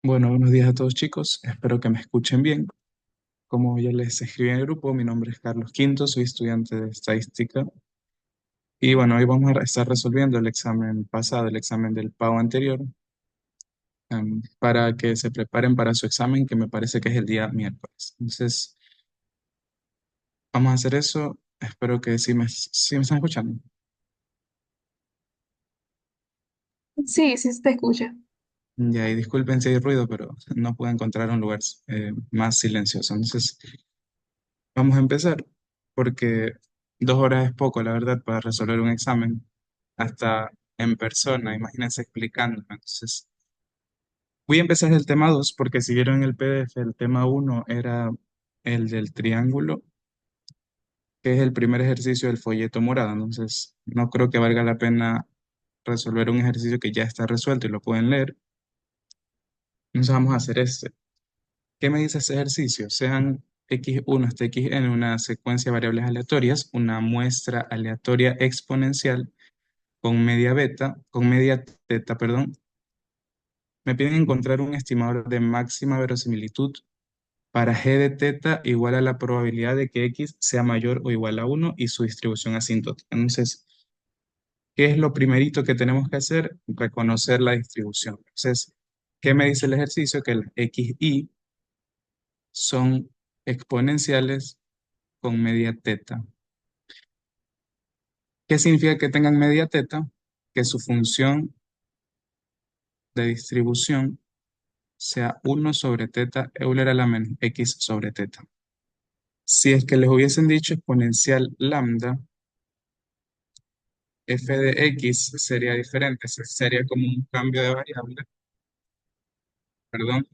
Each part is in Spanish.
Bueno, buenos días a todos chicos, espero que me escuchen bien. Como ya les escribí en el grupo, mi nombre es Carlos Quinto, soy estudiante de estadística y bueno, hoy vamos a estar resolviendo el examen pasado, el examen del PAO anterior, para que se preparen para su examen que me parece que es el día miércoles. Entonces, vamos a hacer eso, espero que sí me están escuchando. Sí, sí se te escucha. Ya, y disculpen si hay ruido, pero no puedo encontrar un lugar más silencioso. Entonces, vamos a empezar, porque 2 horas es poco, la verdad, para resolver un examen, hasta en persona, imagínense explicándome. Entonces, voy a empezar el tema 2 porque si vieron en el PDF, el tema uno era el del triángulo, que es el primer ejercicio del folleto morado. Entonces, no creo que valga la pena resolver un ejercicio que ya está resuelto y lo pueden leer. Entonces, vamos a hacer este. ¿Qué me dice ese ejercicio? Sean x1 hasta xn una secuencia de variables aleatorias, una muestra aleatoria exponencial con media teta, perdón. Me piden encontrar un estimador de máxima verosimilitud para g de teta igual a la probabilidad de que x sea mayor o igual a uno y su distribución asintótica. Entonces, ¿qué es lo primerito que tenemos que hacer? Reconocer la distribución. Entonces, ¿qué me dice el ejercicio? Que las xy son exponenciales con media teta. ¿Qué significa que tengan media teta? Que su función de distribución sea uno sobre teta Euler a la menos x sobre teta. Si es que les hubiesen dicho exponencial lambda, f de x sería diferente, sería como un cambio de variable, perdón,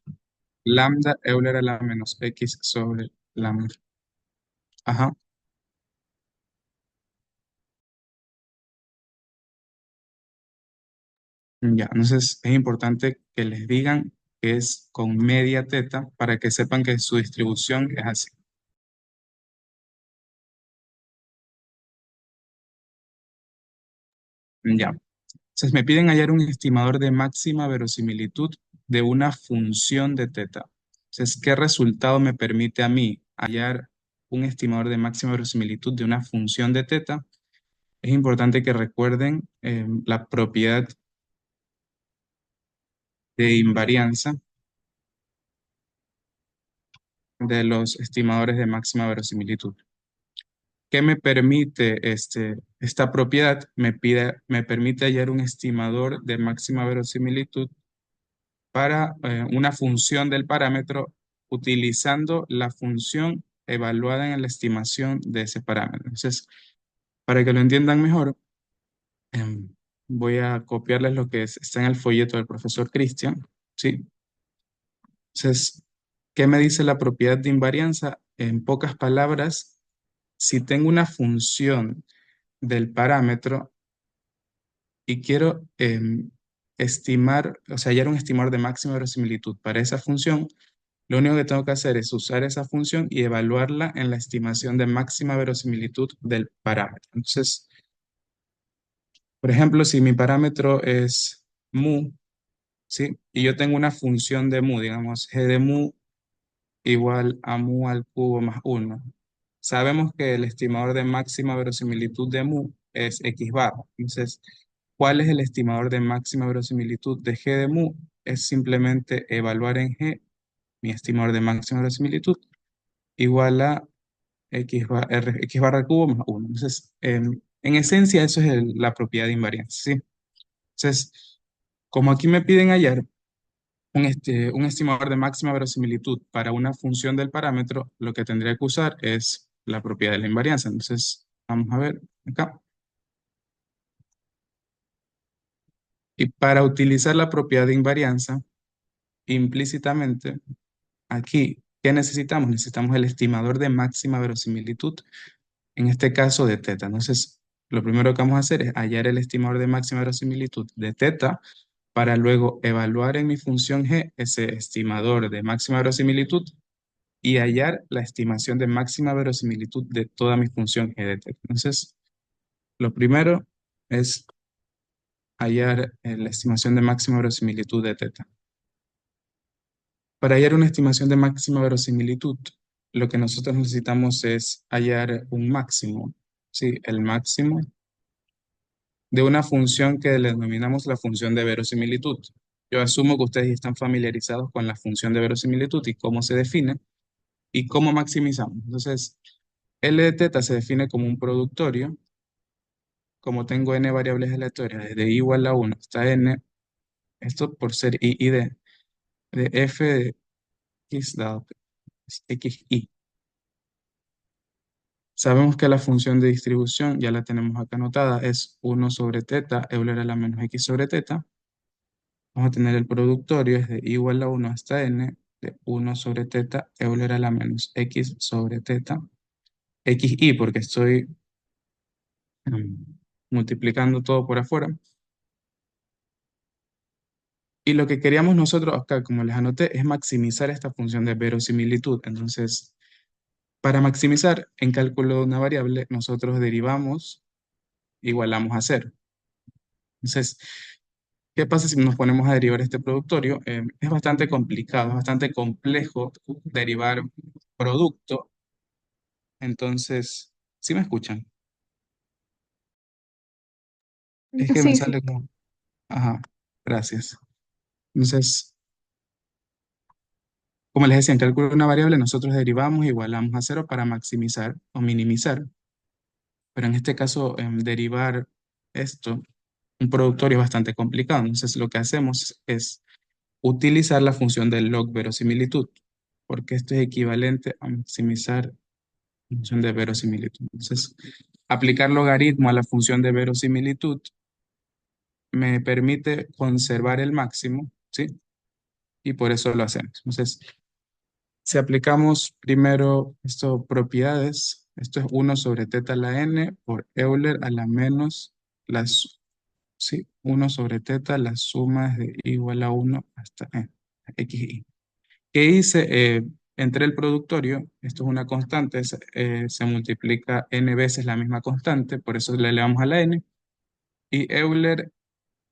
lambda Euler a la menos x sobre lambda. Ajá, ya, entonces es importante que les digan que es con media teta para que sepan que su distribución es así. Ya. Entonces me piden hallar un estimador de máxima verosimilitud de una función de teta. Entonces, ¿qué resultado me permite a mí hallar un estimador de máxima verosimilitud de una función de teta? Es importante que recuerden la propiedad de invarianza de los estimadores de máxima verosimilitud. ¿Qué me permite esta propiedad? Me permite hallar un estimador de máxima verosimilitud para una función del parámetro utilizando la función evaluada en la estimación de ese parámetro. Entonces, para que lo entiendan mejor, em, voy a copiarles lo que está en el folleto del profesor Cristian, ¿sí? Entonces, ¿qué me dice la propiedad de invarianza? En pocas palabras, si tengo una función del parámetro y quiero estimar, o sea, hallar un estimador de máxima verosimilitud para esa función, lo único que tengo que hacer es usar esa función y evaluarla en la estimación de máxima verosimilitud del parámetro. Entonces, por ejemplo, si mi parámetro es mu, ¿sí? Y yo tengo una función de mu, digamos, g de mu igual a mu al cubo más uno. Sabemos que el estimador de máxima verosimilitud de mu es x bar. Entonces, ¿cuál es el estimador de máxima verosimilitud de g de mu? Es simplemente evaluar en g mi estimador de máxima verosimilitud igual a x barra al cubo más uno. Entonces, en esencia, eso es la propiedad de invarianza, ¿sí? Entonces, como aquí me piden hallar un estimador de máxima verosimilitud para una función del parámetro, lo que tendría que usar es la propiedad de la invarianza. Entonces, vamos a ver acá. Y para utilizar la propiedad de invarianza, implícitamente, aquí, ¿qué necesitamos? Necesitamos el estimador de máxima verosimilitud, en este caso de teta. Entonces, lo primero que vamos a hacer es hallar el estimador de máxima verosimilitud de teta para luego evaluar en mi función g ese estimador de máxima verosimilitud y hallar la estimación de máxima verosimilitud de toda mi función g de teta. Entonces, lo primero es hallar la estimación de máxima verosimilitud de teta. Para hallar una estimación de máxima verosimilitud, lo que nosotros necesitamos es hallar un máximo, ¿sí? El máximo de una función que le denominamos la función de verosimilitud. Yo asumo que ustedes están familiarizados con la función de verosimilitud y cómo se define y cómo maximizamos. Entonces, L de teta se define como un productorio. Como tengo n variables aleatorias, desde i igual a 1 hasta n, esto por ser i y d, de f de x dado es xi. Sabemos que la función de distribución, ya la tenemos acá anotada, es 1 sobre teta, Euler a la menos x sobre teta. Vamos a tener el productorio, es de i igual a 1 hasta n, de 1 sobre teta, Euler a la menos x sobre teta, xi, porque estoy mm, multiplicando todo por afuera. Y lo que queríamos nosotros acá, como les anoté, es maximizar esta función de verosimilitud. Entonces, para maximizar en cálculo de una variable, nosotros derivamos, igualamos a cero. Entonces, ¿qué pasa si nos ponemos a derivar este productorio? Es bastante complicado, es bastante complejo derivar producto. Entonces, ¿sí me escuchan? Es que me Sí, sí. sale como... Ajá, gracias. Entonces, como les decía, en cálculo de una variable, nosotros derivamos, igualamos a cero para maximizar o minimizar. Pero en este caso, derivar esto, un productorio es bastante complicado. Entonces, lo que hacemos es utilizar la función del log verosimilitud, porque esto es equivalente a maximizar la función de verosimilitud. Entonces, aplicar logaritmo a la función de verosimilitud me permite conservar el máximo, ¿sí? Y por eso lo hacemos. Entonces, si aplicamos primero esto, propiedades, esto es 1 sobre teta a la n por Euler a la menos las, sí, 1 sobre teta, la suma es de igual a 1 hasta xi. ¿Qué hice? Entre el productorio, esto es una constante, se multiplica n veces la misma constante, por eso le elevamos a la n, y Euler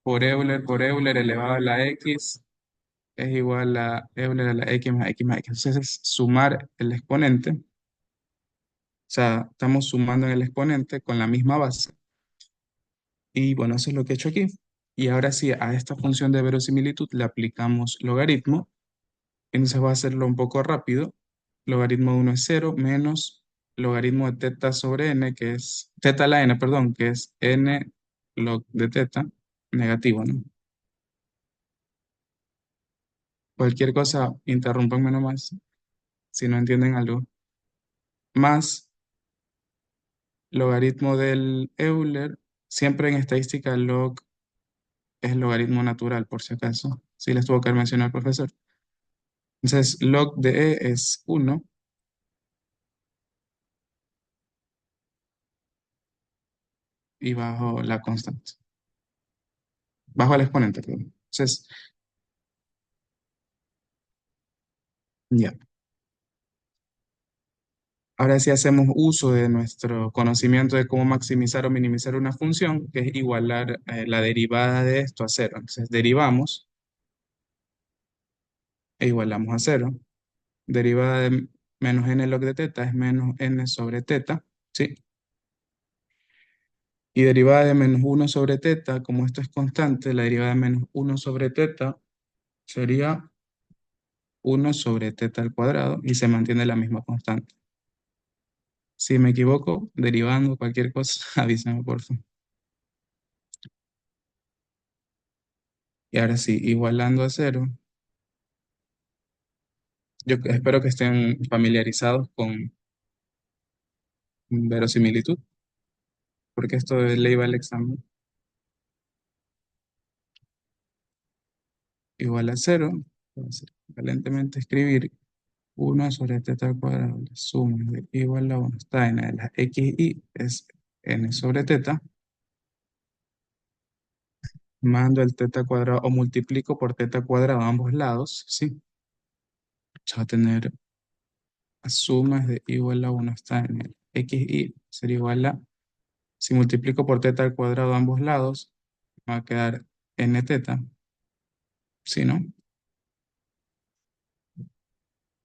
por Euler elevado a la x es igual a Euler a la x más x más x. Entonces es sumar el exponente, o sea, estamos sumando en el exponente con la misma base, y bueno, eso es lo que he hecho aquí. Y ahora sí, a esta función de verosimilitud le aplicamos logaritmo. Entonces voy a hacerlo un poco rápido. Logaritmo de 1 es cero menos logaritmo de teta sobre n, que es teta a la n, perdón, que es n log de teta, negativo, ¿no? Cualquier cosa, interrúmpanme nomás si no entienden algo. Más logaritmo del Euler, siempre en estadística log es logaritmo natural, por si acaso. Sí les tuvo que mencionar el profesor. Entonces, log de e es 1 y bajo la constante, bajo el exponente, perdón. Entonces, ya. Ahora sí hacemos uso de nuestro conocimiento de cómo maximizar o minimizar una función, que es igualar la derivada de esto a cero. Entonces, derivamos e igualamos a cero. Derivada de menos n log de teta es menos n sobre teta, ¿sí? Y derivada de menos 1 sobre teta, como esto es constante, la derivada de menos 1 sobre teta sería 1 sobre teta al cuadrado y se mantiene la misma constante. Si me equivoco, derivando cualquier cosa, avísame por favor. Y ahora sí, igualando a cero. Yo espero que estén familiarizados con verosimilitud, porque esto le iba al examen. Igual a cero, entonces, equivalentemente escribir 1 sobre teta al cuadrado, la suma de igual a 1 está en la xi, es n sobre teta, mando el teta cuadrado o multiplico por teta cuadrado a ambos lados, ¿sí? Se va a tener la suma de igual a 1 está en el xi, sería igual a, si multiplico por teta al cuadrado a ambos lados, me va a quedar n teta, ¿sí, no?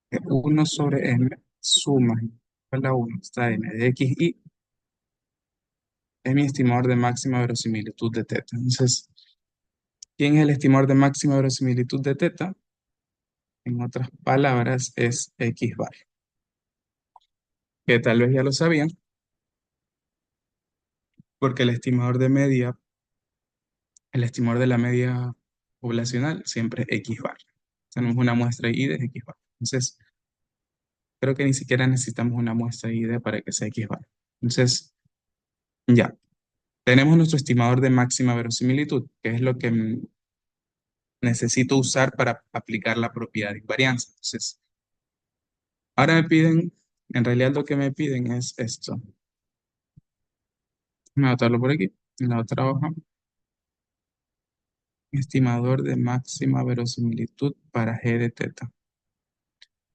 que 1 sobre m suma igual a 1 hasta n de x y es mi estimador de máxima verosimilitud de teta. Entonces, ¿quién es el estimador de máxima verosimilitud de teta? En otras palabras, es x bar, que tal vez ya lo sabían, porque el estimador de la media poblacional siempre es x bar. Tenemos una muestra y de x bar. Entonces, creo que ni siquiera necesitamos una muestra ID para que sea X bar. Entonces, ya, tenemos nuestro estimador de máxima verosimilitud, que es lo que necesito usar para aplicar la propiedad de invarianza. Entonces, ahora me piden, en realidad lo que me piden es esto. Voy a anotarlo por aquí, en la otra hoja. Estimador de máxima verosimilitud para G de teta.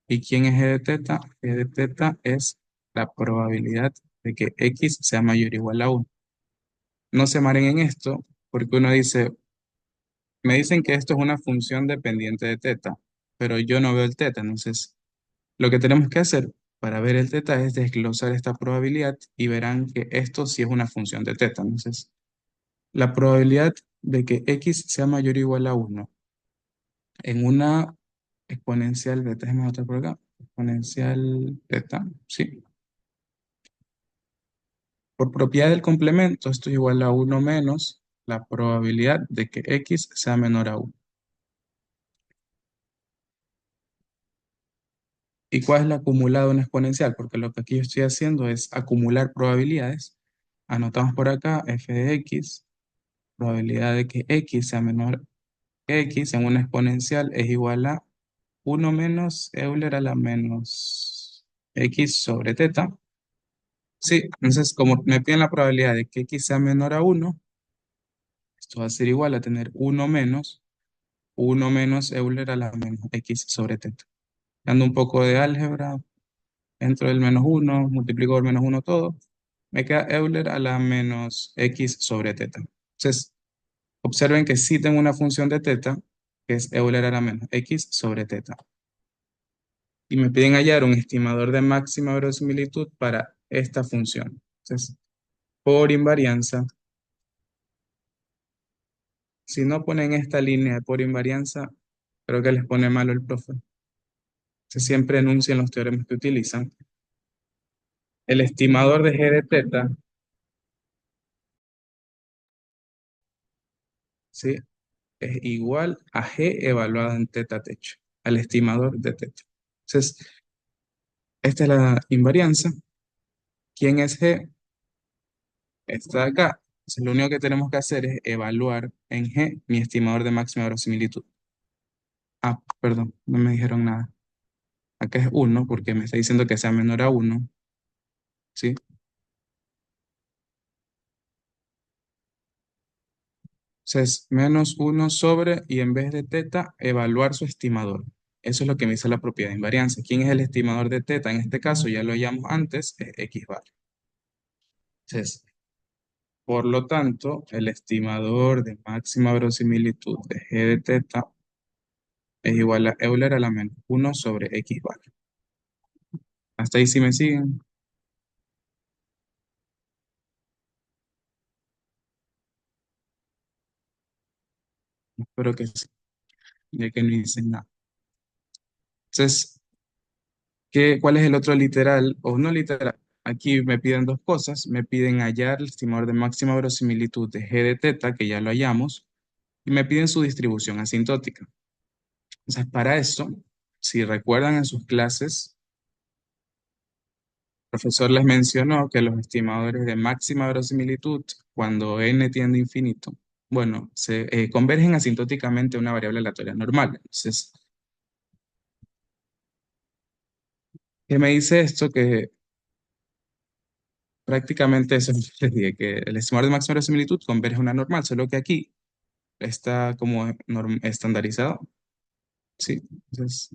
¿Y quién es G de teta? G de teta es la probabilidad de que X sea mayor o igual a 1. No se maren en esto, porque uno dice, me dicen que esto es una función dependiente de teta, pero yo no veo el teta. Entonces, lo que tenemos que hacer para ver el teta es desglosar esta probabilidad y verán que esto sí es una función de teta. Entonces, la probabilidad de que x sea mayor o igual a 1 en una exponencial beta, déjame anotar por acá, exponencial teta, sí. Por propiedad del complemento, esto es igual a 1 menos la probabilidad de que x sea menor a 1. ¿Y cuál es la acumulada de una exponencial? Porque lo que aquí yo estoy haciendo es acumular probabilidades. Anotamos por acá f de x, probabilidad de que x sea menor que x en una exponencial es igual a 1 menos Euler a la menos x sobre teta. Sí, entonces como me piden la probabilidad de que x sea menor a 1, esto va a ser igual a tener 1 menos Euler a la menos x sobre teta. Dando un poco de álgebra, entro del menos uno, multiplico por menos uno todo, me queda Euler a la menos x sobre teta. Entonces, observen que sí tengo una función de teta, que es Euler a la menos x sobre teta. Y me piden hallar un estimador de máxima verosimilitud para esta función. Entonces, por invarianza, si no ponen esta línea de por invarianza, creo que les pone malo el profe. Se siempre enuncian los teoremas que utilizan. El estimador de g de teta, ¿sí? Es igual a G evaluado en teta techo, al estimador de teta. Entonces, esta es la invarianza. ¿Quién es G? Está acá. Entonces, lo único que tenemos que hacer es evaluar en G mi estimador de máxima verosimilitud. Ah, perdón, no me dijeron nada. Acá es 1 porque me está diciendo que sea menor a 1, ¿sí? Entonces, menos 1 sobre y en vez de teta, evaluar su estimador. Eso es lo que me dice la propiedad de invarianza. ¿Quién es el estimador de teta? En este caso, ya lo hallamos antes, es x bar. Entonces, por lo tanto, el estimador de máxima verosimilitud de g de teta es igual a Euler a la menos 1 sobre x bar. Hasta ahí sí me siguen. Espero que sí, ya que no dicen nada. Entonces, ¿cuál es el otro literal o no literal? Aquí me piden dos cosas. Me piden hallar el estimador de máxima verosimilitud de g de teta, que ya lo hallamos, y me piden su distribución asintótica. Entonces, para eso, si recuerdan en sus clases, profesor les mencionó que los estimadores de máxima verosimilitud, cuando n tiende a infinito, bueno, se convergen asintóticamente a una variable aleatoria normal. Entonces, ¿qué me dice esto? Que prácticamente eso es lo que les dije, que el estimador de máxima verosimilitud converge a una normal, solo que aquí está como estandarizado. Sí, entonces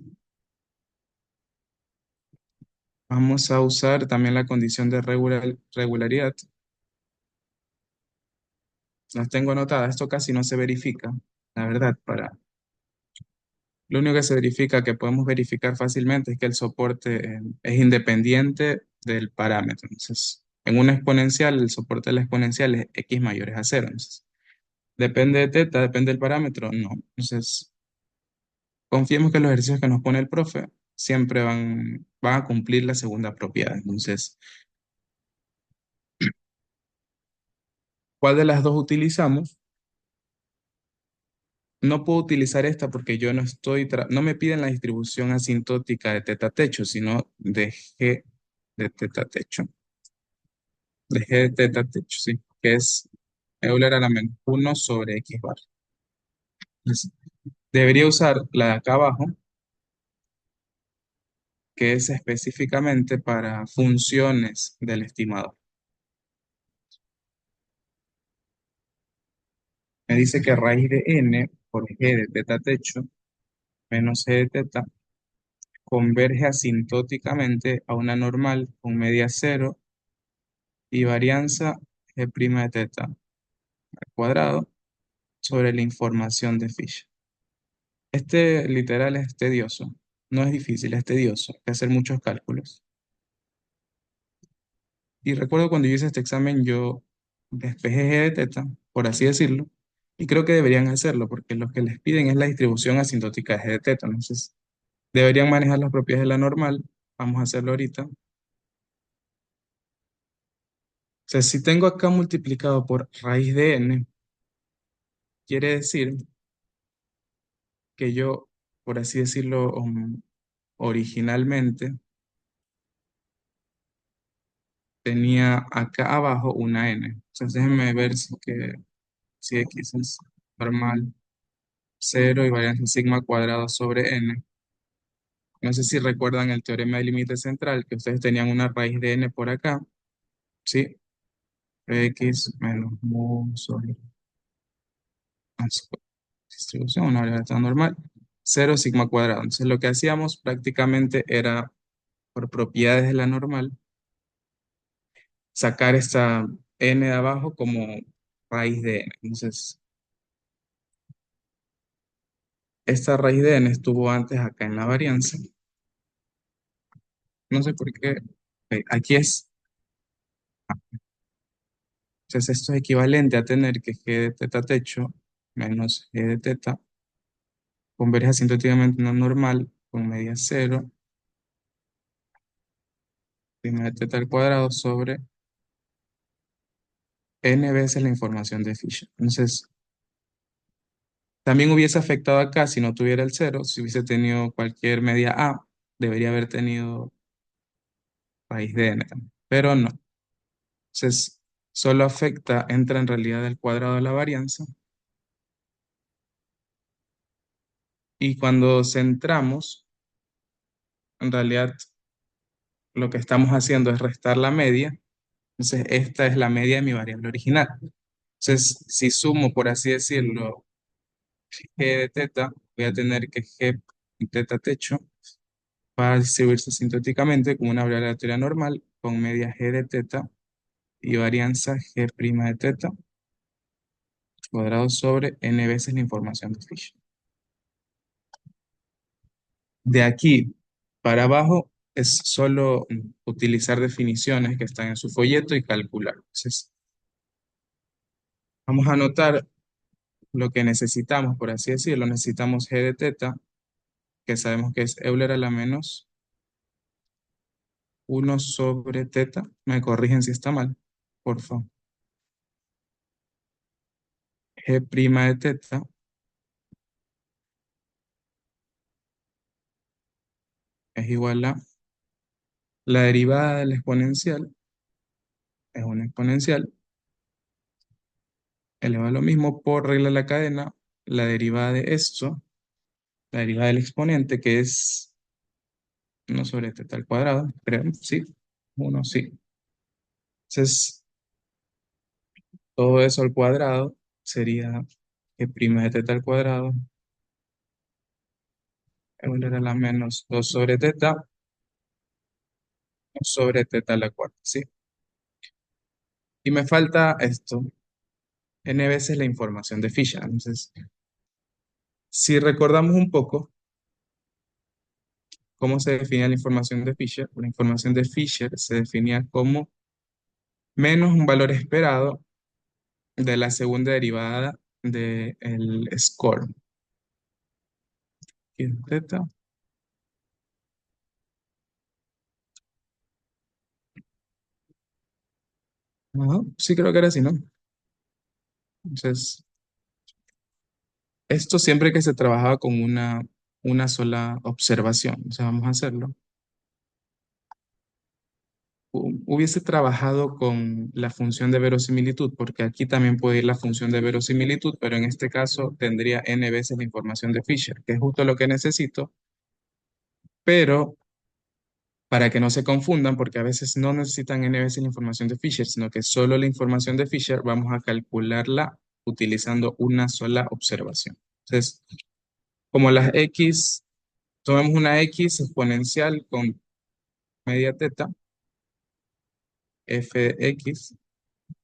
vamos a usar también la condición de regularidad. Las tengo anotadas, esto casi no se verifica, la verdad, para Lo único que se verifica, que podemos verificar fácilmente, es que el soporte es independiente del parámetro. Entonces, en una exponencial, el soporte de la exponencial es x mayores a cero. Entonces, depende de teta, depende del parámetro, no. Entonces, confiemos que los ejercicios que nos pone el profe siempre van a cumplir la segunda propiedad. Entonces, ¿cuál de las dos utilizamos? No puedo utilizar esta porque yo no no me piden la distribución asintótica de teta techo, sino de g de teta techo. De g de teta techo, sí, que es Euler a la menos 1 sobre x bar. Entonces, debería usar la de acá abajo, que es específicamente para funciones del estimador. Me dice que raíz de n por g de teta techo menos g de teta converge asintóticamente a una normal con media cero y varianza g' de teta al cuadrado sobre la información de Fisher. Este literal es tedioso, no es difícil, es tedioso, hay que hacer muchos cálculos. Y recuerdo cuando yo hice este examen, yo despejé g de teta, por así decirlo, y creo que deberían hacerlo, porque lo que les piden es la distribución asintótica de g de teta, entonces deberían manejar las propiedades de la normal, vamos a hacerlo ahorita. O sea, si tengo acá multiplicado por raíz de n, quiere decir que yo, por así decirlo, originalmente tenía acá abajo una n. Entonces déjenme ver si x es normal, cero y varianza sigma cuadrado sobre n. No sé si recuerdan el teorema del límite central, que ustedes tenían una raíz de n por acá, ¿sí? X menos mu sobre distribución, una variable normal, cero sigma cuadrado. Entonces lo que hacíamos prácticamente era, por propiedades de la normal, sacar esta n de abajo como raíz de n. Entonces, esta raíz de n estuvo antes acá en la varianza. No sé por qué. Ok, aquí es. Entonces, esto es equivalente a tener que g de teta techo menos g de teta converge asintóticamente una normal con media cero, prima de teta al cuadrado sobre n veces la información de Fisher. Entonces, también hubiese afectado acá si no tuviera el cero, si hubiese tenido cualquier media a, debería haber tenido raíz de n también, pero no. Entonces, solo afecta, entra en realidad el cuadrado de la varianza. Y cuando centramos, en realidad lo que estamos haciendo es restar la media. Entonces, esta es la media de mi variable original. Entonces, si sumo, por así decirlo, g de teta, voy a tener que g teta techo va a distribuirse sintóticamente como una variable aleatoria normal con media g de teta y varianza g' de teta cuadrado sobre n veces la información de Fisher. De aquí para abajo es solo utilizar definiciones que están en su folleto y calcular. Entonces, vamos a anotar lo que necesitamos, por así decirlo. Necesitamos g de teta, que sabemos que es Euler a la menos 1 sobre teta. Me corrigen si está mal, por favor. G' de teta es igual a la derivada de la exponencial, es una exponencial, elevado a lo mismo por regla de la cadena, la derivada de esto, la derivada del exponente, que es 1 sobre teta al cuadrado, creo, sí, 1, sí. Entonces, todo eso al cuadrado sería g' de teta al cuadrado, igual a la menos 2 sobre teta, 2 sobre teta a la cuarta, ¿sí? Y me falta esto, n veces la información de Fisher. Entonces, si recordamos un poco, ¿Cómo se definía la información de Fisher? La información de Fisher se definía como menos un valor esperado de la segunda derivada del score. ¿Qué es teta? Ajá, sí, creo que era así, ¿no? Entonces, esto siempre que se trabajaba con una sola observación. O sea, vamos a hacerlo. Hubiese trabajado con la función de verosimilitud, porque aquí también puede ir la función de verosimilitud, pero en este caso tendría n veces la información de Fisher, que es justo lo que necesito, pero para que no se confundan, porque a veces no necesitan n veces la información de Fisher, sino que solo la información de Fisher vamos a calcularla utilizando una sola observación. Entonces, como las x, tomemos una x exponencial con media teta, f de x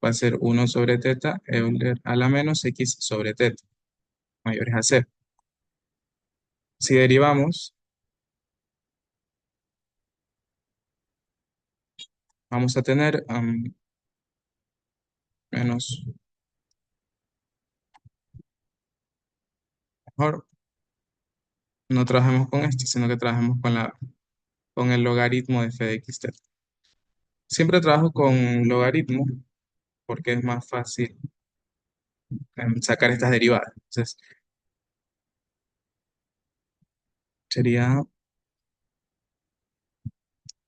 va a ser 1 sobre teta Euler a la menos x sobre teta, mayores a cero. Si derivamos, vamos a tener menos, mejor, no trabajemos con esto, sino que trabajemos con el logaritmo de f de x teta. Siempre trabajo con logaritmo porque es más fácil sacar estas derivadas. Entonces, sería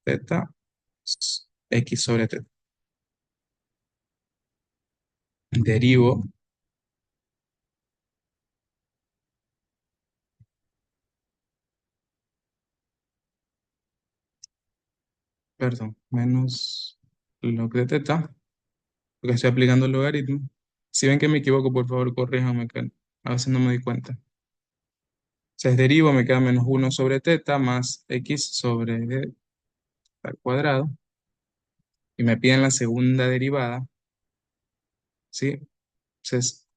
teta x sobre teta. Derivo, perdón, menos log de teta, porque estoy aplicando el logaritmo. Si ven que me equivoco, por favor, corríjanme, que a veces no me doy cuenta. Entonces derivo, me queda menos 1 sobre teta más x sobre teta al cuadrado. Y me piden la segunda derivada, ¿sí? Entonces,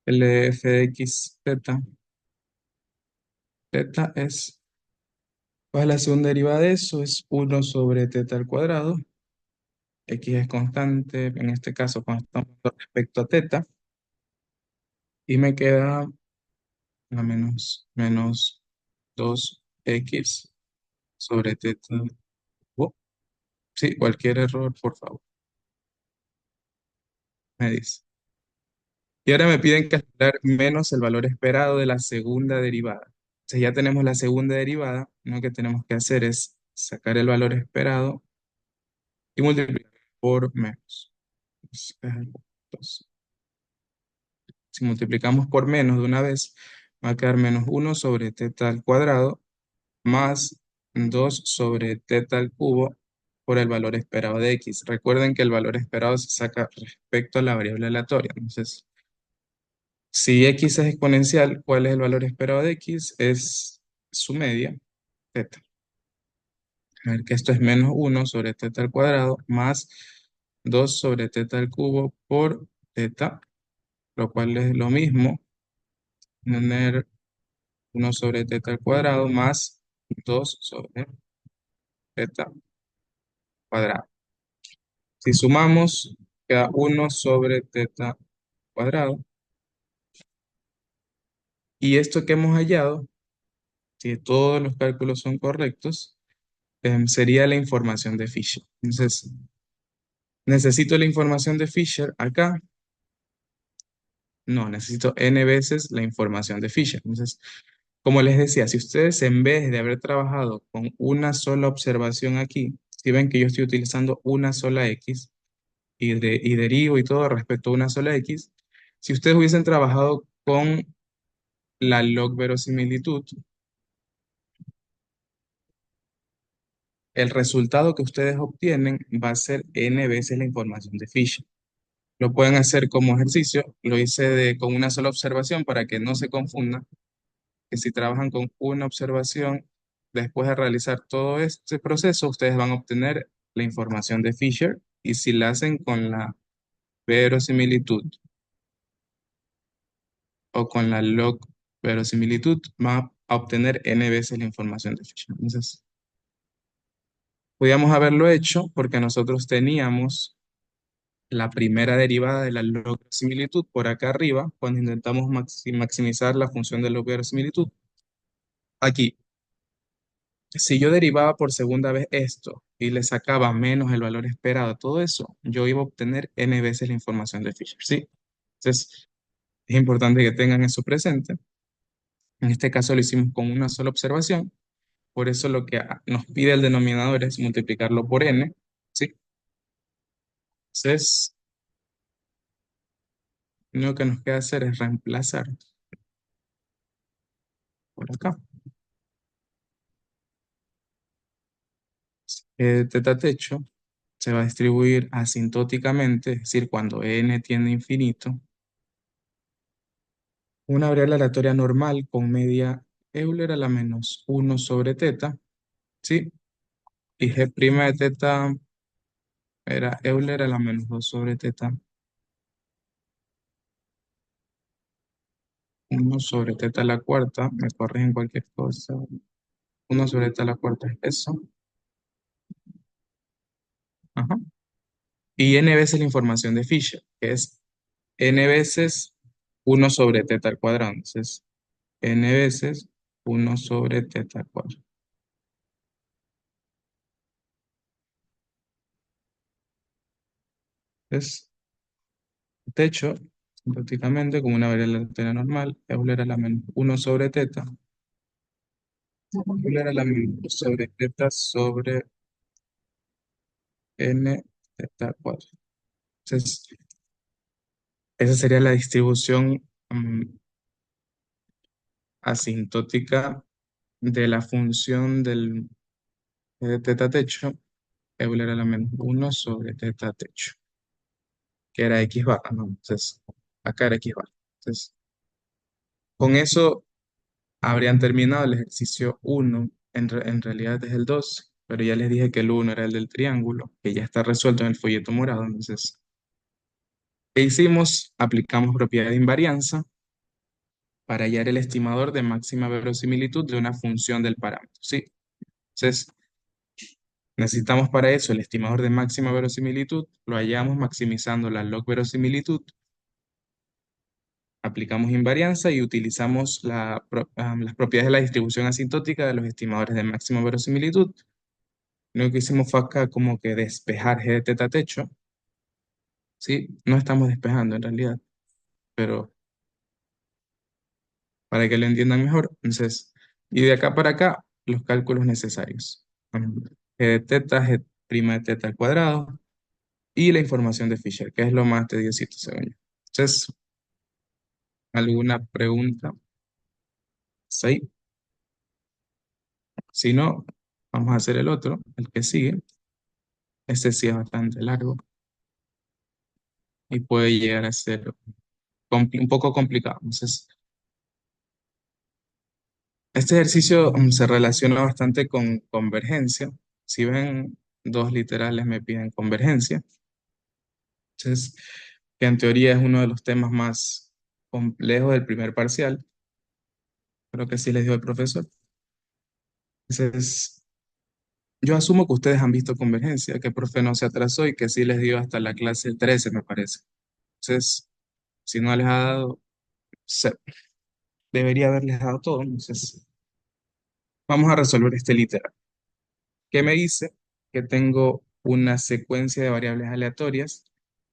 el de f de x teta, teta es, ¿cuál es la segunda derivada de eso? Es 1 sobre teta al cuadrado. X es constante, en este caso constante respecto a teta. Y me queda la menos 2x sobre teta. Oh, sí, cualquier error, por favor, me dice. Y ahora me piden calcular menos el valor esperado de la segunda derivada. Entonces ya tenemos la segunda derivada, lo que tenemos que hacer es sacar el valor esperado y multiplicar por menos. Entonces, si multiplicamos por menos de una vez, va a quedar menos 1 sobre teta al cuadrado más 2 sobre teta al cubo por el valor esperado de x. Recuerden que el valor esperado se saca respecto a la variable aleatoria. Entonces, si x es exponencial, ¿cuál es el valor esperado de x? Es su media, teta. A ver que esto es menos 1 sobre teta al cuadrado más 2 sobre teta al cubo por teta, lo cual es lo mismo, tener 1 sobre teta al cuadrado más 2 sobre teta cuadrado. Si sumamos, queda 1 sobre teta cuadrado. Y esto que hemos hallado, si todos los cálculos son correctos, sería la información de Fisher. Entonces, necesito la información de Fisher acá. No, necesito n veces la información de Fisher. Entonces, como les decía, si ustedes en vez de haber trabajado con una sola observación aquí, si ven que yo estoy utilizando una sola x y derivo y todo respecto a una sola x, si ustedes hubiesen trabajado con la log verosimilitud, el resultado que ustedes obtienen va a ser n veces la información de Fisher. Lo pueden hacer como ejercicio, lo hice con una sola observación para que no se confundan, que si trabajan con una observación, después de realizar todo este proceso, ustedes van a obtener la información de Fisher y si la hacen con la verosimilitud o con la log verosimilitud, va a obtener n veces la información de Fisher. Entonces, podíamos haberlo hecho porque nosotros teníamos la primera derivada de la log verosimilitud por acá arriba cuando intentamos maximizar la función de log verosimilitud. Aquí, si yo derivaba por segunda vez esto y le sacaba menos el valor esperado, todo eso, yo iba a obtener n veces la información de Fisher, ¿sí? Entonces, es importante que tengan eso presente. En este caso lo hicimos con una sola observación, por eso lo que nos pide el denominador es multiplicarlo por n, ¿sí? Entonces, lo único que nos queda hacer es reemplazar por acá. Teta techo se va a distribuir asintóticamente, es decir, cuando n tiende a infinito, una variable aleatoria normal con media Euler a la menos 1 sobre teta, ¿sí? Y g' de teta era Euler a la menos 2 sobre teta, 1 sobre teta a la cuarta, me corrigen cualquier cosa, 1 sobre teta a la cuarta es eso, ajá. Y n veces la información de Fisher, que es n veces 1 sobre teta al cuadrado, entonces n veces 1 sobre teta al cuadrado. Es techo, prácticamente como una variable aleatoria normal, Euler a la menos 1 sobre teta, Euler a la menos 1 sobre teta sobre n teta al cuadrado. Entonces, esa sería la distribución asintótica de la función del teta techo, Euler a la menos 1 sobre teta techo, que era x barra, ¿no? Entonces, acá era x barra. Entonces, con eso habrían terminado el ejercicio 1, en realidad es el 2, pero ya les dije que el 1 era el del triángulo, que ya está resuelto en el folleto morado. Entonces, ¿qué hicimos? Aplicamos propiedad de invarianza para hallar el estimador de máxima verosimilitud de una función del parámetro, ¿sí? Entonces, necesitamos para eso el estimador de máxima verosimilitud, lo hallamos maximizando la log verosimilitud, aplicamos invarianza y utilizamos las propiedades de la distribución asintótica de los estimadores de máxima verosimilitud. Lo que hicimos fue acá como que despejar g de teta techo, ¿sí? No estamos despejando en realidad, pero para que lo entiendan mejor, entonces, y de acá para acá, los cálculos necesarios. G de teta, g' de teta al cuadrado, y la información de Fisher, que es lo más tediosito según yo. Entonces, ¿alguna pregunta? Sí. Si no, vamos a hacer el otro, el que sigue. Este sí es bastante largo y puede llegar a ser un poco complicado. Entonces, este ejercicio se relaciona bastante con convergencia. Si ven, dos literales me piden convergencia. Entonces, que en teoría es uno de los temas más complejos del primer parcial. Creo que sí les dio el profesor. Entonces, yo asumo que ustedes han visto convergencia, que el profe no se atrasó y que sí les dio hasta la clase 13, me parece. Entonces, si no les ha dado, se- debería haberles dado todo. Entonces, vamos a resolver este literal. ¿Qué me dice? Que tengo una secuencia de variables aleatorias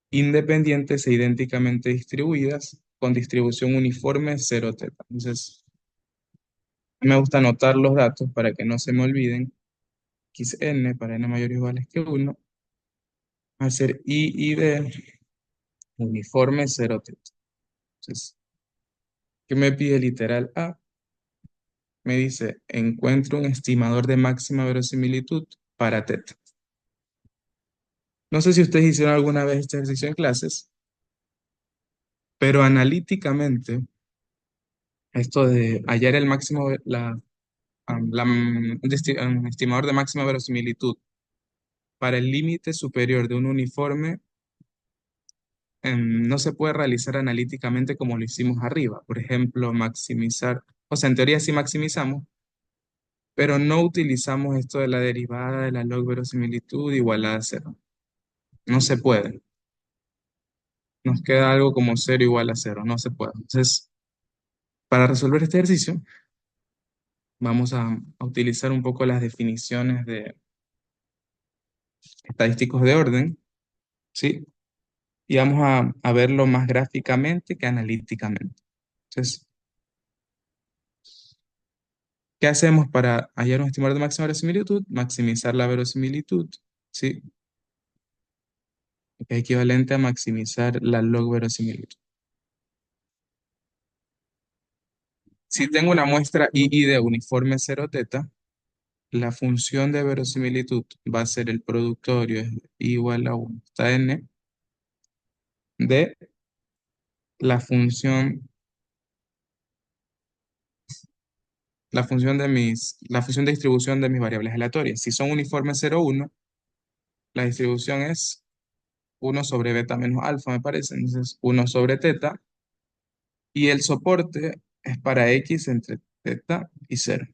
independientes e idénticamente distribuidas con distribución uniforme 0 teta. Entonces, me gusta anotar los datos para que no se me olviden. Xn para n mayor o iguales que 1 va a ser I y D uniforme 0 teta. Entonces, ¿qué me pide literal A? Me dice, encuentro un estimador de máxima verosimilitud para teta. No sé si ustedes hicieron alguna vez este ejercicio en clases, pero analíticamente, esto de hallar el máximo, un estimador de máxima verosimilitud para el límite superior de un uniforme no se puede realizar analíticamente como lo hicimos arriba. Por ejemplo, maximizar, o sea, en teoría sí maximizamos, pero no utilizamos esto de la derivada de la log verosimilitud igual a cero. No se puede. Nos queda algo como cero igual a cero. No se puede. Entonces, para resolver este ejercicio, vamos a utilizar un poco las definiciones de estadísticos de orden, ¿sí? Y vamos a verlo más gráficamente que analíticamente. Entonces, ¿qué hacemos para hallar un estimador de máxima verosimilitud? Maximizar la verosimilitud, ¿sí? Que es equivalente a maximizar la log verosimilitud. Si tengo una muestra I de uniforme 0 teta, la función de verosimilitud va a ser el productorio es igual a 1 hasta n de la función, la función de distribución de mis variables aleatorias. Si son uniformes 0, 1, la distribución es 1 sobre beta menos alfa, me parece. Entonces, 1 sobre teta. Y el soporte es para x entre teta y cero.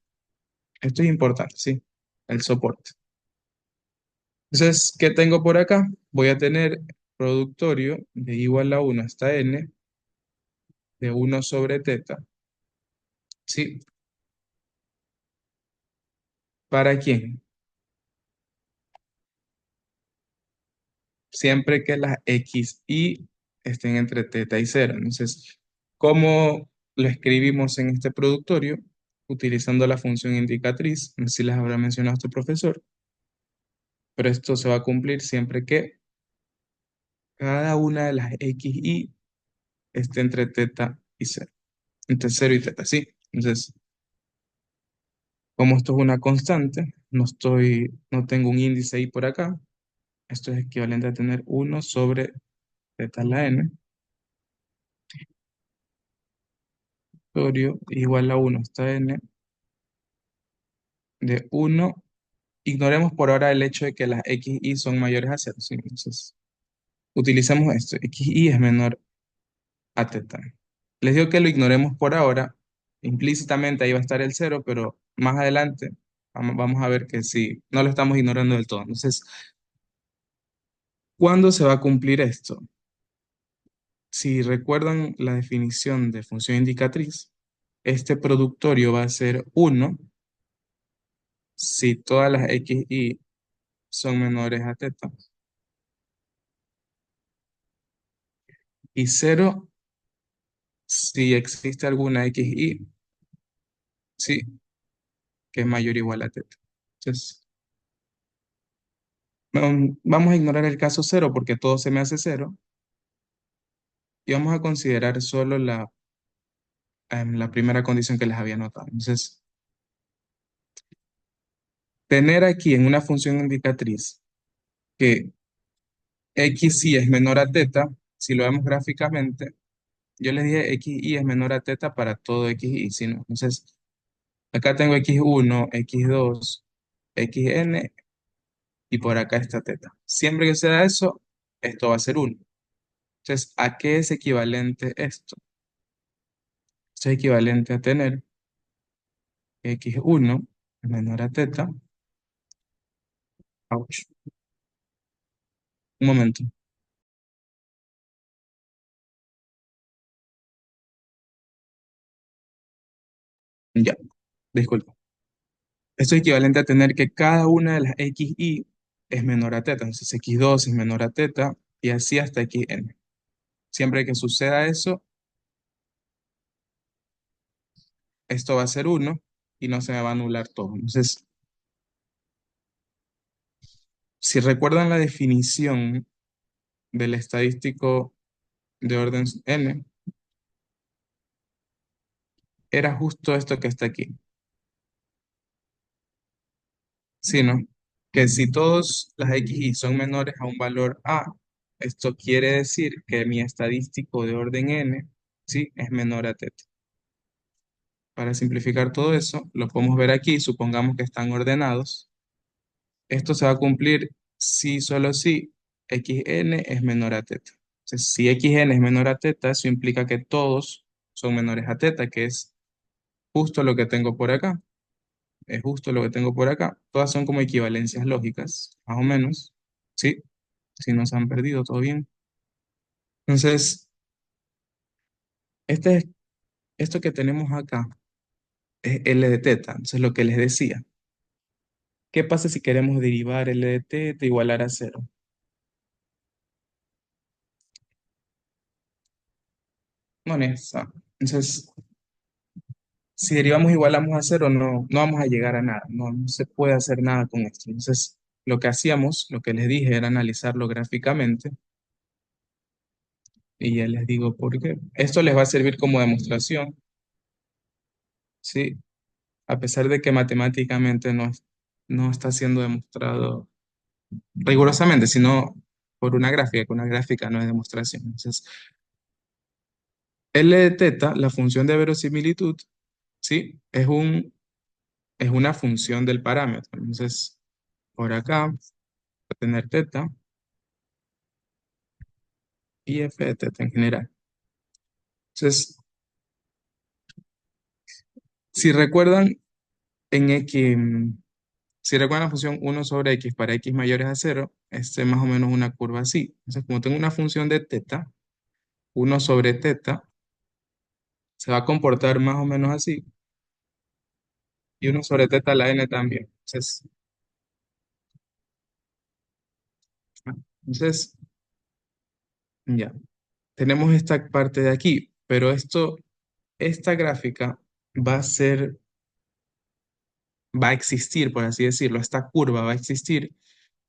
Esto es importante, ¿sí? El soporte. Entonces, ¿qué tengo por acá? Voy a tener productorio de igual a 1 hasta n de 1 sobre teta, ¿sí? ¿Para quién? Siempre que las x y estén entre teta y cero. Entonces, ¿cómo lo escribimos en este productorio? Utilizando la función indicatriz, no sé si les habrá mencionado este profesor, pero esto se va a cumplir siempre que cada una de las x y esté entre teta y cero, entre cero y teta, ¿sí? Entonces, como esto es una constante, no tengo un índice ahí por acá, esto es equivalente a tener 1 sobre teta a la n, igual a 1 hasta n de 1. Ignoremos por ahora el hecho de que las x y son mayores a cero, ¿sí? Entonces, utilicemos esto, x y es menor a teta. Les digo que lo ignoremos por ahora, implícitamente ahí va a estar el cero, pero más adelante vamos a ver que sí, no lo estamos ignorando del todo. Entonces, ¿cuándo se va a cumplir esto? Si recuerdan la definición de función indicatriz, este productorio va a ser 1 si todas las x y son menores a teta y cero si existe alguna x y, sí, que es mayor o igual a teta. Entonces, vamos a ignorar el caso cero porque todo se me hace cero y vamos a considerar solo la primera condición que les había notado. Entonces, tener aquí en una función indicatriz que x y es menor a teta, si lo vemos gráficamente, yo les dije x y es menor a teta para todo x y, ¿sí, no? Entonces, acá tengo x1, x2, xn y por acá está teta. Siempre que sea eso, esto va a ser 1. Entonces, ¿a qué es equivalente esto? Esto es equivalente a tener x1 menor a teta. Ouch. Un momento. Ya, disculpa. Esto es equivalente a tener que cada una de las x y es menor a teta. Entonces, x2 es menor a teta y así hasta xn. Siempre que suceda eso, esto va a ser 1 y no se me va a anular todo. Entonces, si recuerdan la definición del estadístico de orden n, era justo esto que está aquí. ¿Sí, no? Que si todas las x y son menores a un valor a, esto quiere decir que mi estadístico de orden n, ¿sí? Es menor a teta. Para simplificar todo eso, lo podemos ver aquí, supongamos que están ordenados. Esto se va a cumplir si solo si xn es menor a teta. Entonces, si xn es menor a teta, eso implica que todos son menores a teta, que es justo lo que tengo por acá. Es justo lo que tengo por acá. Todas son como equivalencias lógicas, más o menos. ¿Sí? Si no se han perdido, todo bien. Entonces, este, esto que tenemos acá es L de teta. Entonces, lo que les decía, ¿qué pasa si queremos derivar L de teta igualar a cero? No es esa. Entonces, si derivamos igualamos a cero, no vamos a llegar a nada. No se puede hacer nada con esto. Entonces, lo que hacíamos, lo que les dije, era analizarlo gráficamente. Y ya les digo por qué. Esto les va a servir como demostración, ¿sí? A pesar de que matemáticamente no está siendo demostrado rigurosamente, sino por una gráfica, que una gráfica no es demostración. Entonces, L de teta, la función de verosimilitud, ¿sí? Es una función del parámetro. Entonces, por acá, va a tener teta y f de teta en general. Entonces, si recuerdan, en X, si recuerdan la función 1/x para x mayores a cero, este es más o menos una curva así. Entonces, como tengo una función de teta, 1/teta se va a comportar más o menos así, y 1/teta a la n también. Entonces, ya, tenemos esta parte de aquí, pero esta gráfica va a ser, va a existir, por así decirlo, esta curva va a existir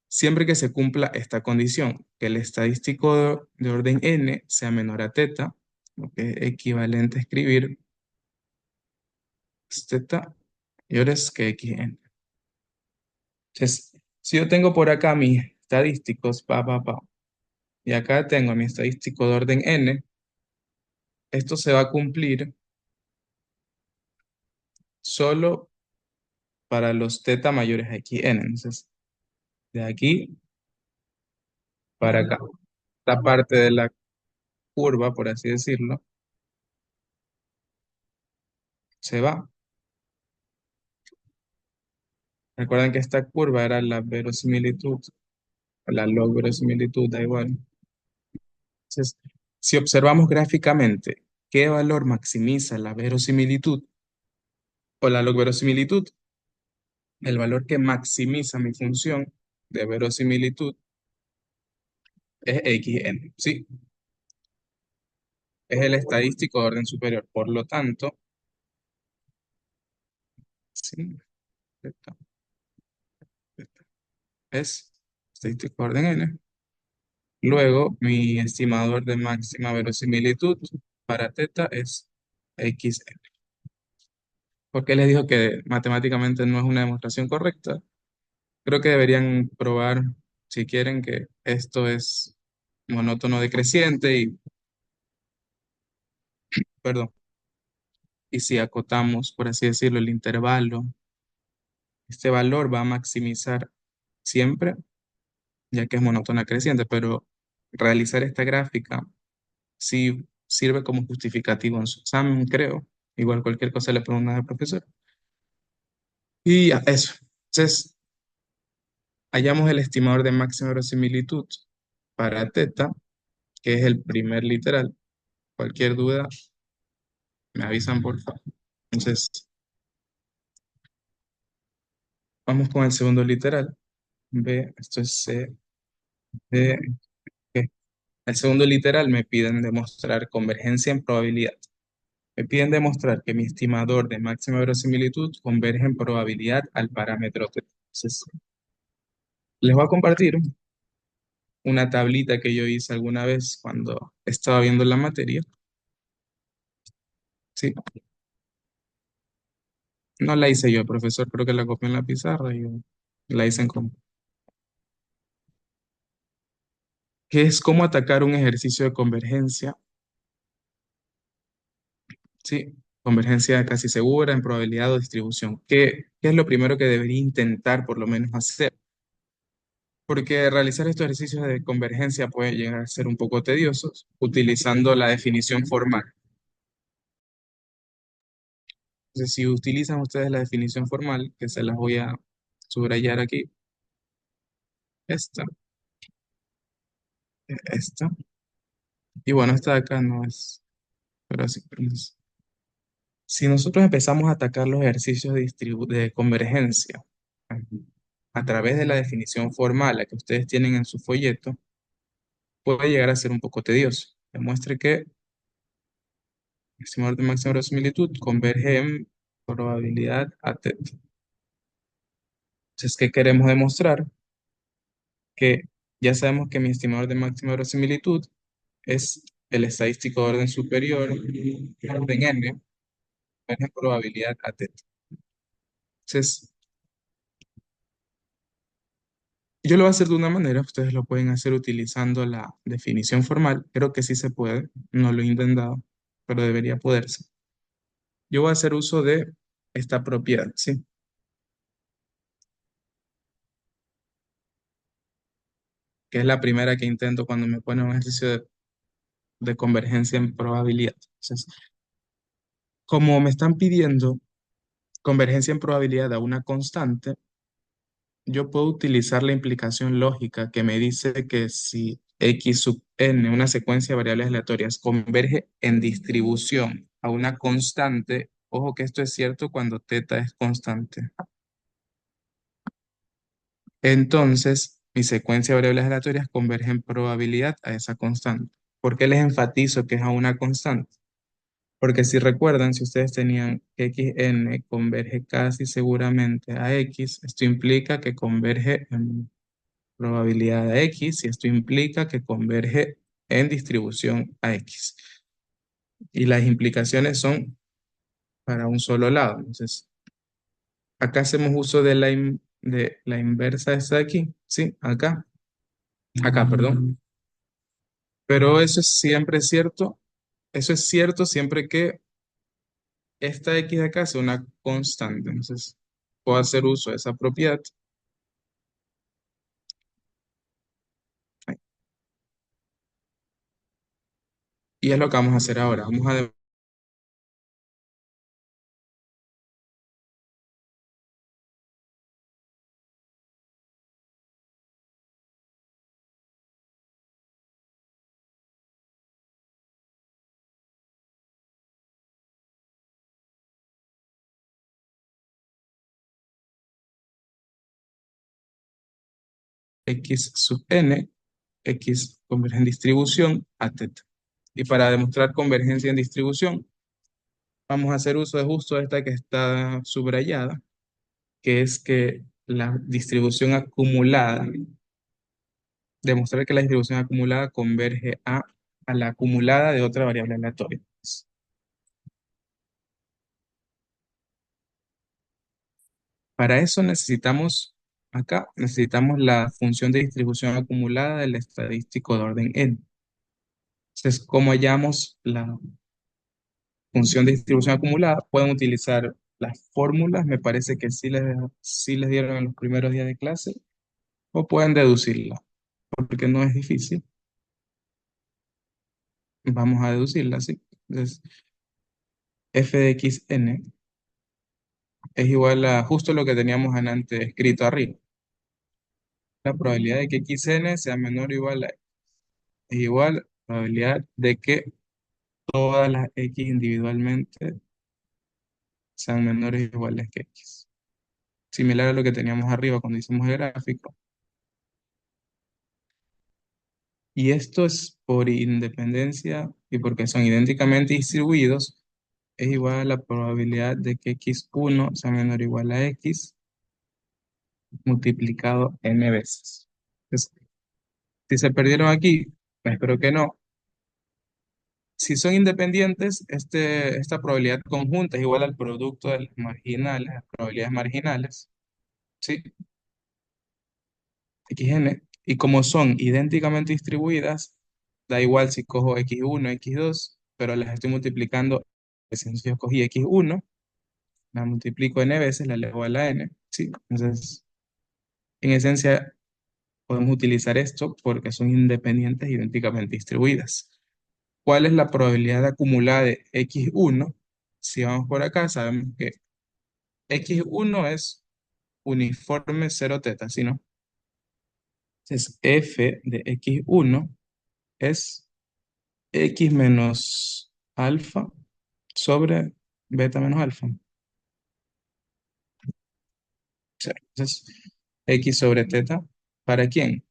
siempre que se cumpla esta condición, que el estadístico de orden n sea menor a teta, lo que es equivalente a escribir teta mayores que xn. Entonces, si yo tengo por acá mis estadísticos, y acá tengo mi estadístico de orden n, esto se va a cumplir solo para los teta mayores a xn. Entonces, de aquí para acá, esta parte de la curva, por así decirlo, se va. Recuerden que esta curva era la verosimilitud, o la log verosimilitud, da igual. Entonces, si observamos gráficamente qué valor maximiza la verosimilitud o la log verosimilitud, el valor que maximiza mi función de verosimilitud es xn, ¿sí? Es el estadístico de orden superior. Por lo tanto, sí, esta- esta es estadístico de orden n. Luego, mi estimador de máxima verosimilitud para teta es xn. ¿Por qué les digo que matemáticamente no es una demostración correcta? Creo que deberían probar, si quieren, que esto es monótono decreciente y, perdón, y si acotamos, por así decirlo, el intervalo, este valor va a maximizar siempre, ya que es monótona creciente, pero realizar esta gráfica sí sirve como justificativo en su examen, creo. Igual cualquier cosa le preguntan al profesor. Y ya, eso. Entonces, hallamos el estimador de máxima verosimilitud para teta, que es el primer literal. Cualquier duda, me avisan, por favor. Entonces, vamos con el segundo literal. B, esto es C, D, G. El segundo literal me piden demostrar convergencia en probabilidad. Me piden demostrar que mi estimador de máxima verosimilitud converge en probabilidad al parámetro T. Entonces, les voy a compartir una tablita que yo hice alguna vez cuando estaba viendo la materia. Sí, no la hice yo, el profesor creo que la copió en la pizarra y yo la hice en común. Que es cómo atacar un ejercicio de convergencia. Sí, convergencia casi segura en probabilidad o distribución. ¿Qué es lo primero que debería intentar por lo menos hacer? porque realizar estos ejercicios de convergencia puede llegar a ser un poco tediosos utilizando la definición formal. Entonces, si utilizan ustedes la definición formal, que se las voy a subrayar aquí, esta, esta, y bueno, esta de acá no es, pero sí. Si nosotros empezamos a atacar los ejercicios de convergencia a través de la definición formal la que ustedes tienen en su folleto, puede llegar a ser un poco tedioso. Demuestre que el estimador de máxima verosimilitud converge en probabilidad a teta. Entonces, ¿qué queremos demostrar? Que ya sabemos que mi estimador de máxima verosimilitud es el estadístico de orden superior, orden n, converge en probabilidad a teta. Entonces, yo lo voy a hacer de una manera, ustedes lo pueden hacer utilizando la definición formal. Creo que sí se puede, no lo he intentado, pero debería poderse. Yo voy a hacer uso de esta propiedad, ¿sí? Que es la primera que intento cuando me ponen un ejercicio de convergencia en probabilidad. Entonces, como me están pidiendo convergencia en probabilidad a una constante, yo puedo utilizar la implicación lógica que me dice que si x sub n, una secuencia de variables aleatorias, converge en distribución a una constante, ojo que esto es cierto cuando teta es constante. Entonces, mi secuencia de variables aleatorias converge en probabilidad a esa constante. ¿Por qué les enfatizo que es a una constante? Porque si recuerdan, si ustedes tenían que xn converge casi seguramente a x, esto implica que converge en probabilidad a x y esto implica que converge en distribución a x. Y las implicaciones son para un solo lado. Entonces, acá hacemos uso de la inversa esta de aquí, ¿sí? Acá, perdón. Pero eso es siempre cierto. Eso es cierto siempre que esta x de acá sea una constante. Entonces, puedo hacer uso de esa propiedad. Y es lo que vamos a hacer ahora. Vamos a x sub n, x converge en distribución a teta. Y para demostrar convergencia en distribución, vamos a hacer uso de justo esta que está subrayada, que es que la distribución acumulada, demostrar que la distribución acumulada converge a la acumulada de otra variable aleatoria. Para eso necesitamos la función de distribución acumulada del estadístico de orden n. Entonces, como hallamos la función de distribución acumulada, pueden utilizar las fórmulas, me parece que sí les dieron en los primeros días de clase, o pueden deducirla, porque no es difícil. Vamos a deducirla, ¿sí? Entonces, f de xn es igual a justo lo que teníamos antes escrito arriba. La probabilidad de que xn sea menor o igual a es igual a la probabilidad de que todas las x individualmente sean menores o iguales que x. Similar a lo que teníamos arriba cuando hicimos el gráfico. Y esto es por independencia y porque son idénticamente distribuidos, es igual a la probabilidad de que x1 sea menor o igual a x multiplicado n veces. Entonces, si se perdieron aquí, espero que no. Si son independientes, esta probabilidad conjunta es igual al producto de las marginales, las probabilidades marginales, ¿sí? xn. Y como son idénticamente distribuidas, da igual si cojo x1, x2, pero las estoy multiplicando. Si yo cogí x1, la multiplico n veces, la elevo a la n, ¿sí? Entonces, en esencia, Podemos utilizar esto porque son independientes idénticamente distribuidas. ¿Cuál es la probabilidad acumulada de x1? Si vamos por acá, sabemos que x1 es uniforme 0 teta, ¿sí no? Entonces, f de x1 es x menos alfa sobre beta menos alfa. Cero. Entonces, x sobre teta, ¿para quién?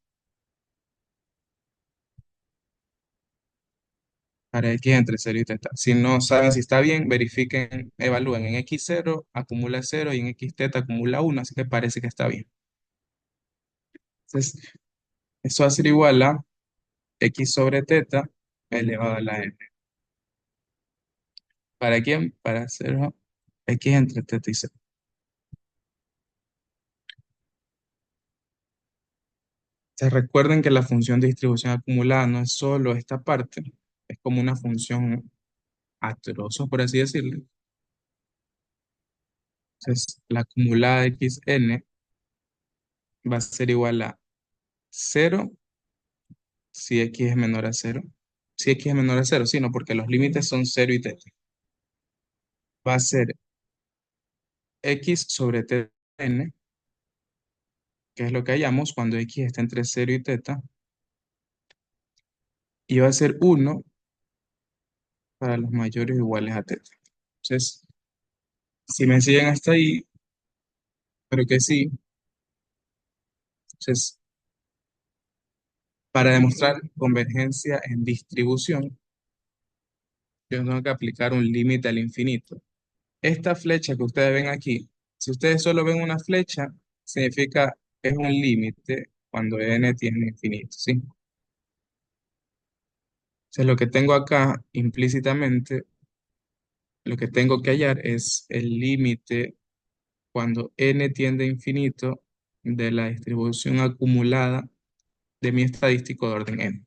Para x entre cero y teta. Si no saben si está bien, verifiquen, evalúen. En x0 acumula cero y en x teta acumula uno, así que parece que está bien. Entonces, eso va a ser igual a x sobre teta elevado a la n. ¿Para quién? Para cero x entre teta y cero. Se recuerden que la función de distribución acumulada no es solo esta parte, es como una función a trozos, por así decirlo. Entonces, la acumulada de xn va a ser igual a cero si x es menor a cero. Si x es menor a cero, sí, no, porque los límites son cero y teta. Va a ser x sobre tn, que es lo que hallamos cuando x está entre cero y teta, y va a ser uno para los mayores o iguales a teta. Entonces, si me siguen hasta ahí, pero que sí, entonces, para demostrar convergencia en distribución, yo tengo que aplicar un límite al infinito. Esta flecha que ustedes ven aquí, si ustedes solo ven una flecha, significa que es un límite cuando n tiene infinito, ¿sí? Entonces, lo que tengo acá implícitamente, lo que tengo que hallar es el límite cuando n tiende a infinito de la distribución acumulada de mi estadístico de orden n.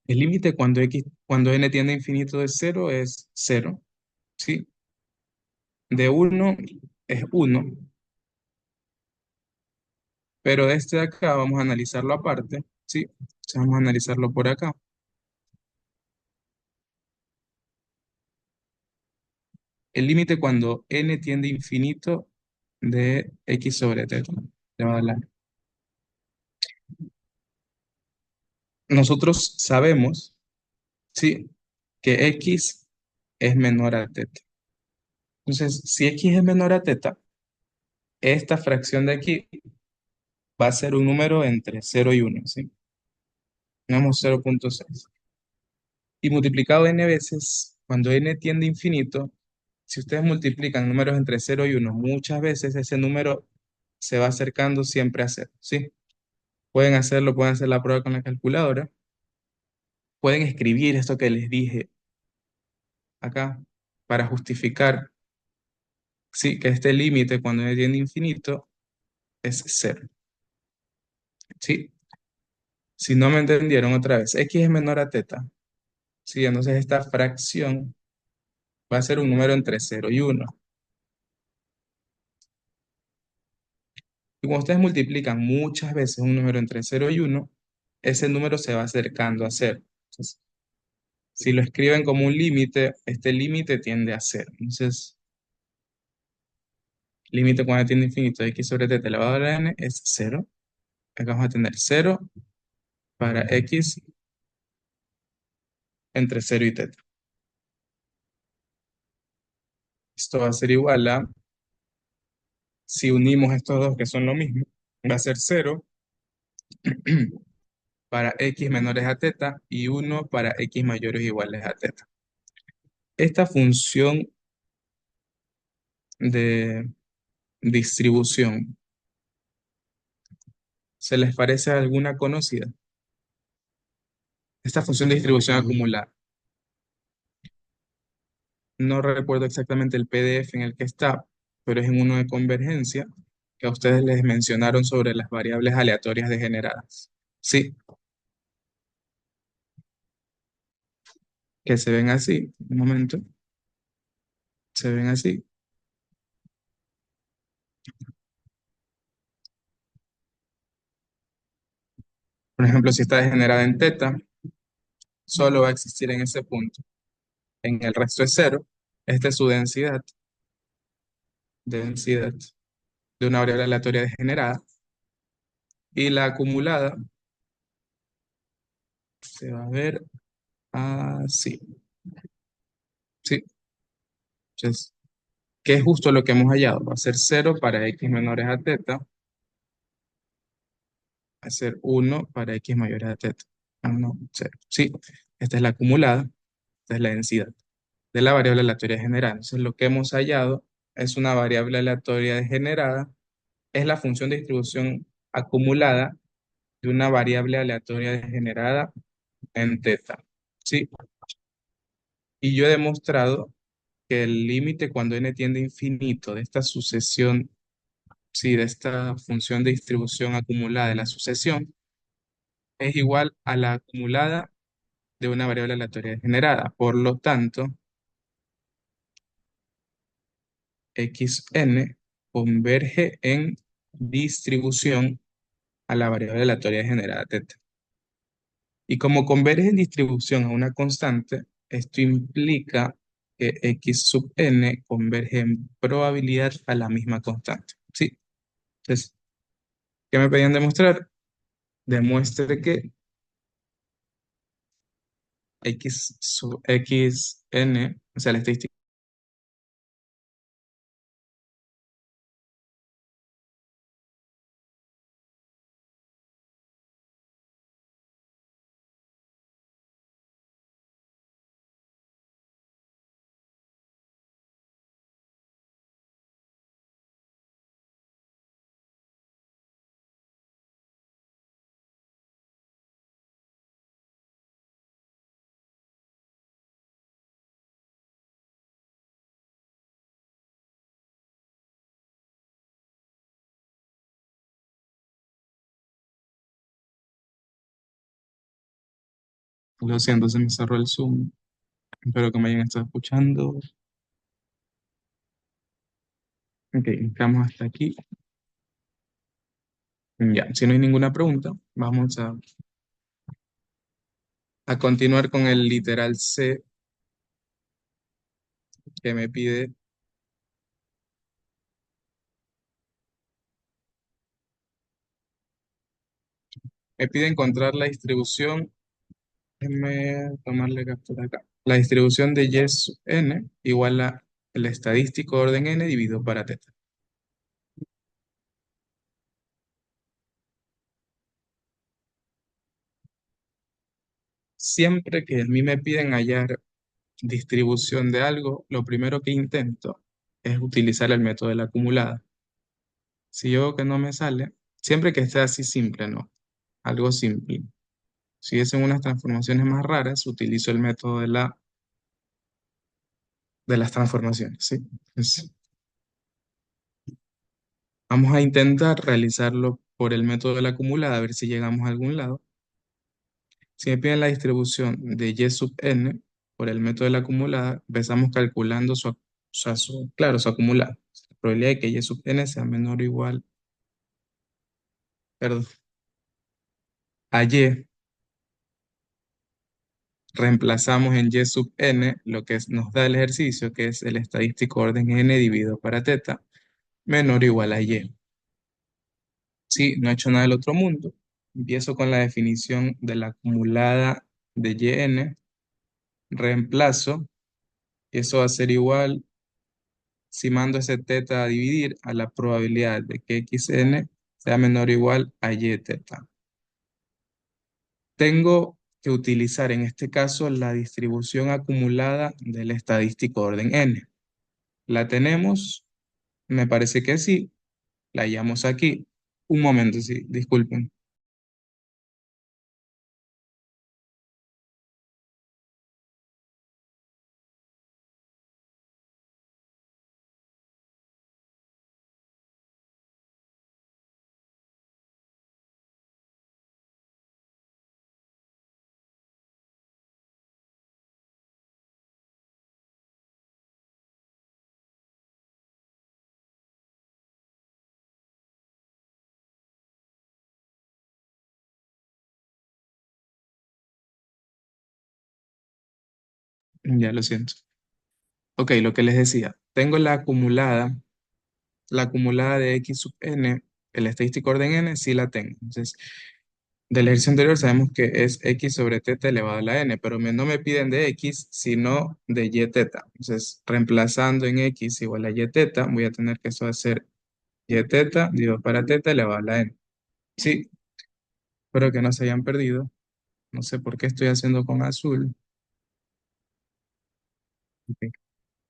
El límite cuando n tiende a infinito de cero es cero, ¿sí? De uno es uno, pero este de acá vamos a analizarlo aparte, ¿sí? Entonces vamos a analizarlo por acá. El límite cuando n tiende a infinito de x sobre teta. Le va a dar Nosotros sabemos, ¿sí? Que x es menor a teta. Entonces, si x es menor a teta, esta fracción de aquí va a ser un número entre cero y uno, ¿sí? Tenemos 0,6. Y multiplicado n veces, cuando n tiende a infinito, si ustedes multiplican números entre cero y uno muchas veces ese número se va acercando siempre a cero, ¿sí? Pueden hacerlo, pueden hacer la prueba con la calculadora, pueden escribir esto que les dije acá para justificar, sí, que este límite cuando n tiende a infinito es cero, ¿sí? Si no me entendieron otra vez, x es menor a teta, ¿sí? Entonces esta fracción va a ser un número entre cero y uno. Y cuando ustedes multiplican muchas veces un número entre cero y uno, ese número se va acercando a cero. Entonces, si lo escriben como un límite, este límite tiende a cero. Entonces, límite cuando tiende a infinito de x sobre t elevado a la n es cero. Acá vamos a tener cero para x entre cero y teta. Esto va a ser igual a, si unimos estos dos que son lo mismo, va a ser cero para x menores a teta y uno para x mayores o iguales a teta. Esta función de distribución, ¿se les parece alguna conocida? Esta función de distribución acumulada. No recuerdo exactamente el PDF en el que está, pero es en uno de convergencia que a ustedes les mencionaron sobre las variables aleatorias degeneradas. Sí, que se ven así. Un momento, se ven así. Por ejemplo, si está degenerada en teta, solo va a existir en ese punto. En el resto es cero. Esta es su densidad de una variable aleatoria degenerada. Y la acumulada se va a ver así. Sí, entonces, que es justo lo que hemos hallado. Va a ser cero para x menores a teta, va a ser uno para x mayores a teta. 1, 0. Sí, esta es la acumulada, esta es la densidad de la variable aleatoria generada. Entonces, lo que hemos hallado es una variable aleatoria degenerada, es la función de distribución acumulada de una variable aleatoria degenerada en teta. Sí, y yo he demostrado que el límite cuando n tiende a infinito de esta sucesión, sí, de esta función de distribución acumulada de la sucesión, es igual a la acumulada de una variable aleatoria degenerada. Por lo tanto, xn converge en distribución a la variable aleatoria degenerada teta. Y como converge en distribución a una constante, esto implica que x sub n converge en probabilidad a la misma constante. Sí, entonces, ¿qué me pedían demostrar? Demuestre que x sub x n, o sea, la estadística, lo siento, se me cerró el Zoom. Espero que me hayan estado escuchando. Ok, estamos hasta aquí. Ya, si no hay ninguna pregunta, vamos a continuar con el literal C que me pide encontrar la distribución. Déjeme tomarle captura acá. La distribución de y sub n igual a el estadístico de orden n dividido para teta. Siempre que a mí me piden hallar distribución de algo, lo primero que intento es utilizar el método de la acumulada. Si yo veo que no me sale, siempre que esté así simple, ¿no? Algo simple. Si es en unas transformaciones más raras, utilizo el método de las transformaciones, ¿sí? Vamos a intentar realizarlo por el método de la acumulada, a ver si llegamos a algún lado. Si me piden la distribución de y sub n por el método de la acumulada, empezamos calculando claro, su acumulada. La probabilidad de que y sub n sea menor o igual, perdón, a y, reemplazamos en y sub n lo que nos da el ejercicio, que es el estadístico orden n dividido para teta, menor o igual a y. Sí, no he hecho nada del otro mundo. Empiezo con la definición de la acumulada de yn, reemplazo, y eso va a ser igual si mando ese teta a dividir a la probabilidad de que xn sea menor o igual a y teta. Tengo que utilizar en este caso la distribución acumulada del estadístico orden n. ¿La tenemos? Me parece que sí. La hallamos aquí. Un momento, sí, disculpen. Ya lo siento. Ok, lo que les decía. Tengo la acumulada de x sub n, el estadístico orden n, sí la tengo. Entonces, del ejercicio anterior sabemos que es x sobre teta elevado a la n, pero no me piden de x, sino de y teta. Entonces, reemplazando en x igual a y teta, voy a tener que eso va a ser y teta dividido para teta elevado a la n. Sí, espero que no se hayan perdido. No sé por qué estoy haciendo con azul. Ok,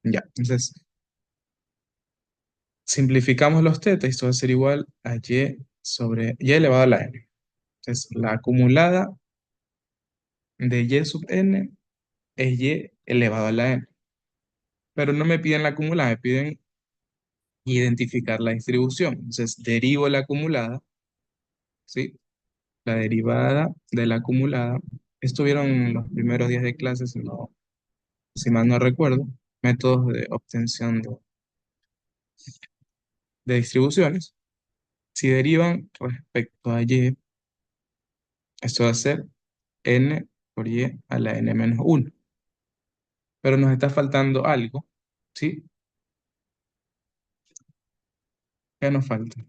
ya, entonces simplificamos los teta y esto va a ser igual a y sobre y elevado a la n. Entonces, la acumulada de y sub n es y elevado a la n. Pero no me piden la acumulada, me piden identificar la distribución. Entonces, derivo la acumulada, ¿sí? La derivada de la acumulada. Estuvieron los primeros días de clases, no, si mal no recuerdo, métodos de obtención de distribuciones. Si derivan respecto a y, esto va a ser n por y a la n menos 1. Pero nos está faltando algo, ¿sí? ¿Qué nos falta?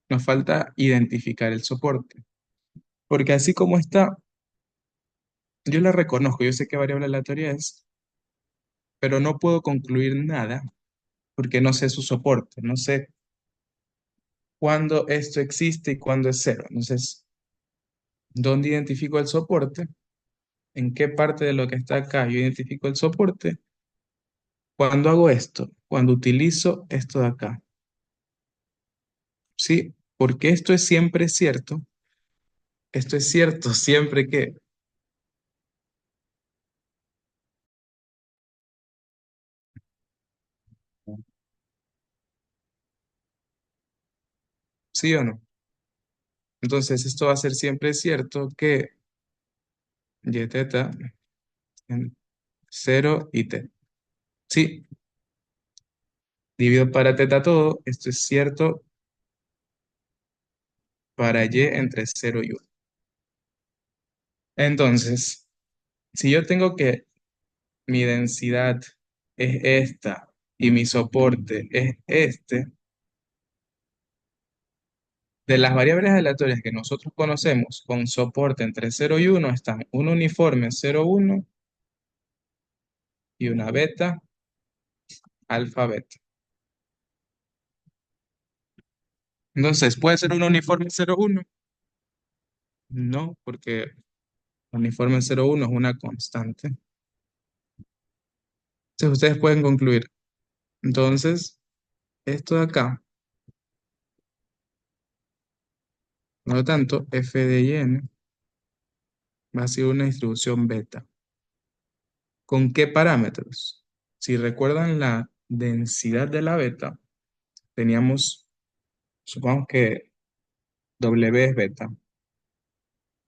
Nos falta identificar el soporte. Porque así como está, yo la reconozco, yo sé qué variable aleatoria es, pero no puedo concluir nada porque no sé su soporte, no sé cuándo esto existe y cuándo es cero. Entonces, ¿dónde identifico el soporte? ¿En qué parte de lo que está acá yo identifico el soporte? Cuando hago esto, cuando utilizo esto de acá, ¿sí? Porque esto es cierto siempre que, ¿sí o no? Entonces, esto va a ser siempre cierto que y teta en 0 y t. Sí, divido para teta todo, esto es cierto para y entre 0 y 1. Entonces, si yo tengo que mi densidad es esta y mi soporte es este, de las variables aleatorias que nosotros conocemos con soporte entre 0 y 1 están un uniforme 0, 1 y una beta, alfa, beta. Entonces, ¿puede ser un uniforme 0, 1? No, porque uniforme 0, 1 es una constante. Entonces, ustedes pueden concluir. Entonces, esto de acá, por lo tanto, f de y n va a ser una distribución beta. ¿Con qué parámetros? Si recuerdan la densidad de la beta, teníamos, supongamos que W es beta.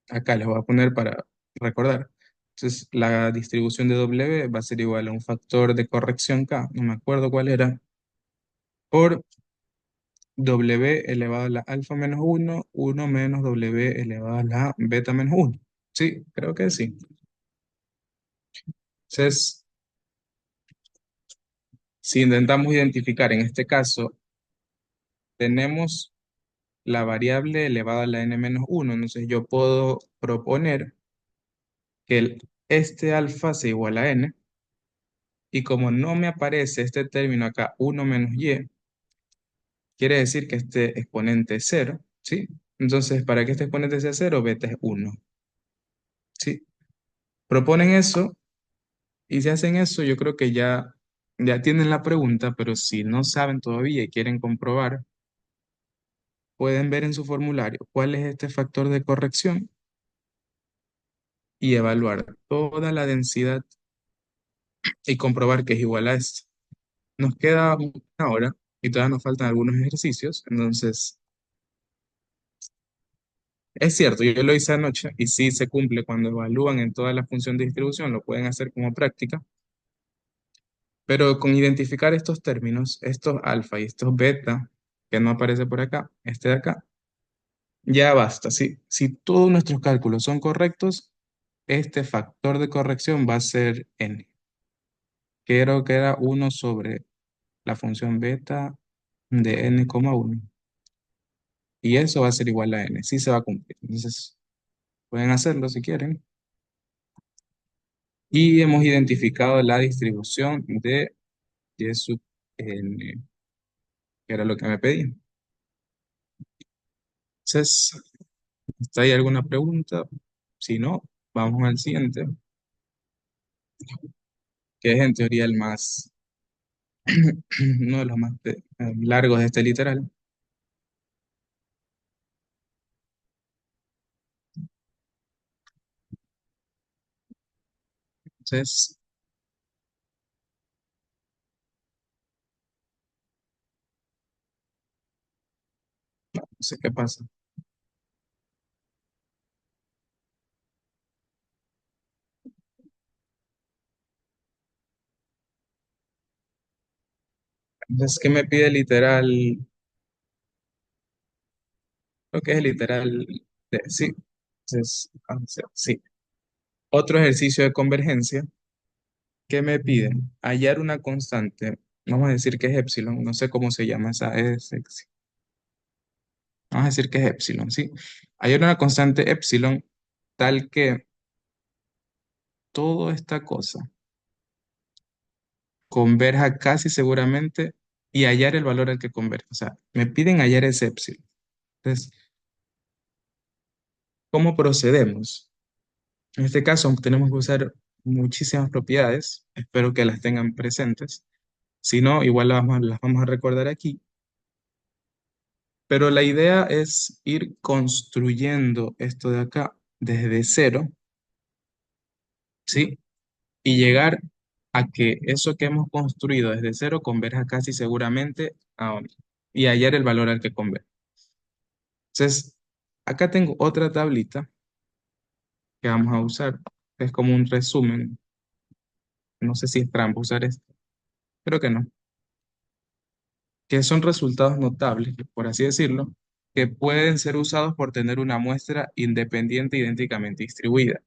Acá les voy a poner para recordar. Entonces, la distribución de W va a ser igual a un factor de corrección K, no me acuerdo cuál era, por W elevado a la alfa menos 1 menos W elevado a la beta menos 1. Sí, creo que sí. Entonces, si intentamos identificar, en este caso, tenemos la variable elevada a la n menos 1. Entonces yo puedo proponer que este alfa sea igual a n, y como no me aparece este término acá, 1 menos y, quiere decir que este exponente es 0, ¿sí? Entonces, para que este exponente sea 0, beta es 1, ¿sí? Proponen eso, y si hacen eso, yo creo que ya tienen la pregunta, pero si no saben todavía y quieren comprobar, pueden ver en su formulario cuál es este factor de corrección y evaluar toda la densidad y comprobar que es igual a esto. Nos queda una hora y todavía nos faltan algunos ejercicios, entonces es cierto, yo lo hice anoche y sí se cumple cuando evalúan en toda la función de distribución, lo pueden hacer como práctica, Pero con identificar estos términos, estos alfa y estos beta, que no aparece por acá, este de acá, ya basta. Si todos nuestros cálculos son correctos, este factor de corrección va a ser n. Creo que era uno sobre la función beta de n,1. Y eso va a ser igual a n. Sí se va a cumplir. Entonces, pueden hacerlo si quieren. Y hemos identificado la distribución de y sub n, que era lo que me pedí. Entonces, ¿está ahí alguna pregunta? Si no, vamos al siguiente, que es en teoría el más, uno de los más largos de este literal. Entonces, no sé qué pasa. Entonces, ¿qué me pide literal? Lo que es el literal sí. Entonces, vamos a hacer, sí. Otro ejercicio de convergencia que me piden hallar una constante, vamos a decir que es epsilon, no sé cómo se llama esa, vamos a decir que es epsilon, ¿sí? Hallar una constante epsilon tal que toda esta cosa converja casi seguramente y hallar el valor al que converge. O sea, me piden hallar ese epsilon. Entonces, ¿cómo procedemos? En este caso, tenemos que usar muchísimas propiedades, espero que las tengan presentes. Si no, igual las vamos a recordar aquí. Pero la idea es ir construyendo esto de acá desde cero, ¿sí? Y llegar a que eso que hemos construido desde cero converja casi seguramente a 1 y hallar el valor al que converge. Entonces, acá tengo otra tablita que vamos a usar, que es como un resumen. No sé si es trampa usar esto, creo que no. Que son resultados notables, por así decirlo, que pueden ser usados por tener una muestra independiente idénticamente distribuida.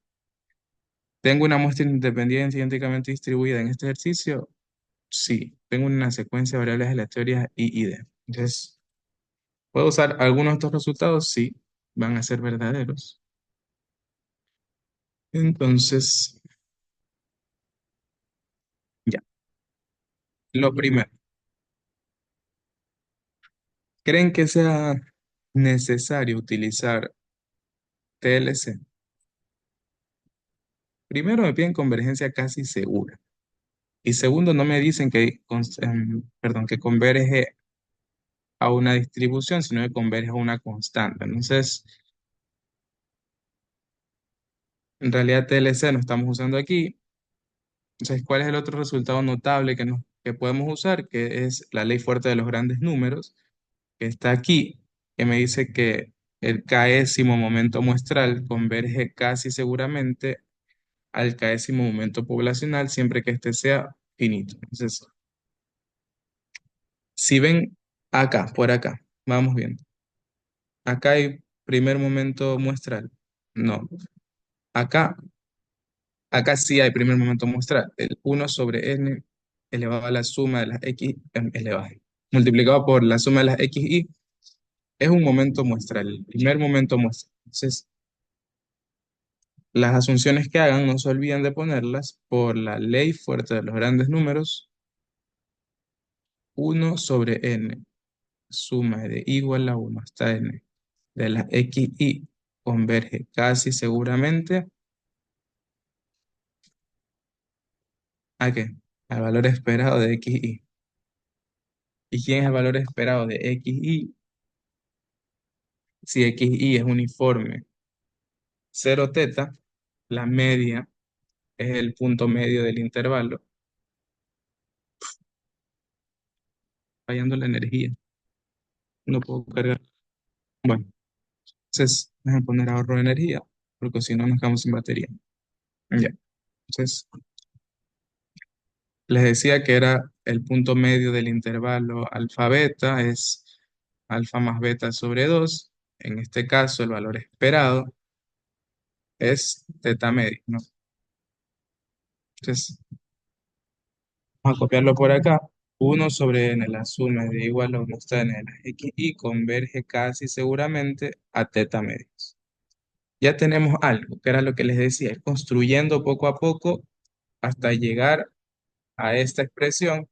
¿Tengo una muestra independiente idénticamente distribuida en este ejercicio? Sí. Tengo una secuencia de variables aleatorias I y D. Entonces, ¿puedo usar algunos de estos resultados? Sí, van a ser verdaderos. Entonces, ya. Lo primero, ¿creen que sea necesario utilizar TLC? Primero, me piden convergencia casi segura. Y segundo, no me dicen perdón, que converge a una distribución, sino que converge a una constante. Entonces, en realidad TLC no estamos usando aquí. Entonces, ¿cuál es el otro resultado notable que podemos usar? Que es la ley fuerte de los grandes números, que está aquí, que me dice que el késimo momento muestral converge casi seguramente al késimo momento poblacional siempre que éste sea finito. Entonces, si ven acá, por acá, vamos viendo. Acá hay primer momento muestral. No. Acá, acá sí hay primer momento muestral. El 1/n elevado a la suma de las x elevado, multiplicado por la suma de las xy es un momento muestral, el primer momento muestral. Entonces, las asunciones que hagan no se olviden de ponerlas por la ley fuerte de los grandes números. 1/n, suma de igual a 1 hasta n de las xy converge casi seguramente ¿a qué? Al valor esperado de xy. ¿Y quién es el valor esperado de xy? Si xy es uniforme 0 teta, la media es el punto medio del intervalo, fallando la energía. No puedo cargar. Bueno, entonces vamos a poner ahorro de energía, porque si no nos quedamos sin batería. Ya. Entonces, Les decía que era el punto medio del intervalo alfa beta, es alfa más beta sobre 2. En este caso, el valor esperado es teta medio, ¿no? Entonces, vamos a copiarlo por acá. 1 sobre n, la suma de igual a 1 está en la x y converge casi seguramente a teta medios. Ya tenemos algo, que era lo que les decía, ir construyendo poco a poco hasta llegar a esta expresión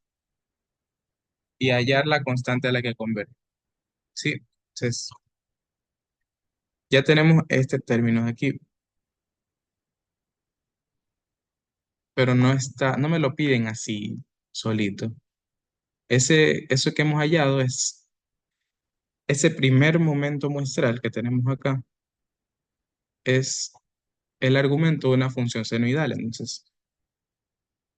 y hallar la constante a la que converge. Sí, entonces ya tenemos este término de aquí, pero no está, no me lo piden así solito. Eso que hemos hallado es ese primer momento muestral que tenemos acá, es el argumento de una función senoidal. Entonces,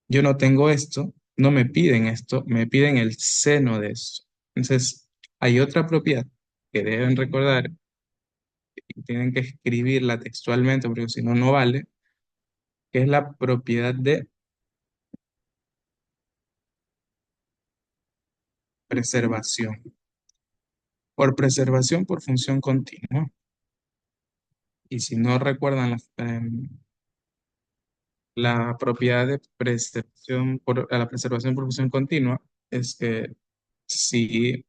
yo no tengo esto, no me piden esto, me piden el seno de esto. Entonces, hay otra propiedad que deben recordar y tienen que escribirla textualmente porque si no, no vale, que es la propiedad de preservación. Por preservación por función continua. Y si no recuerdan la propiedad de preservación a la preservación por función continua, es que si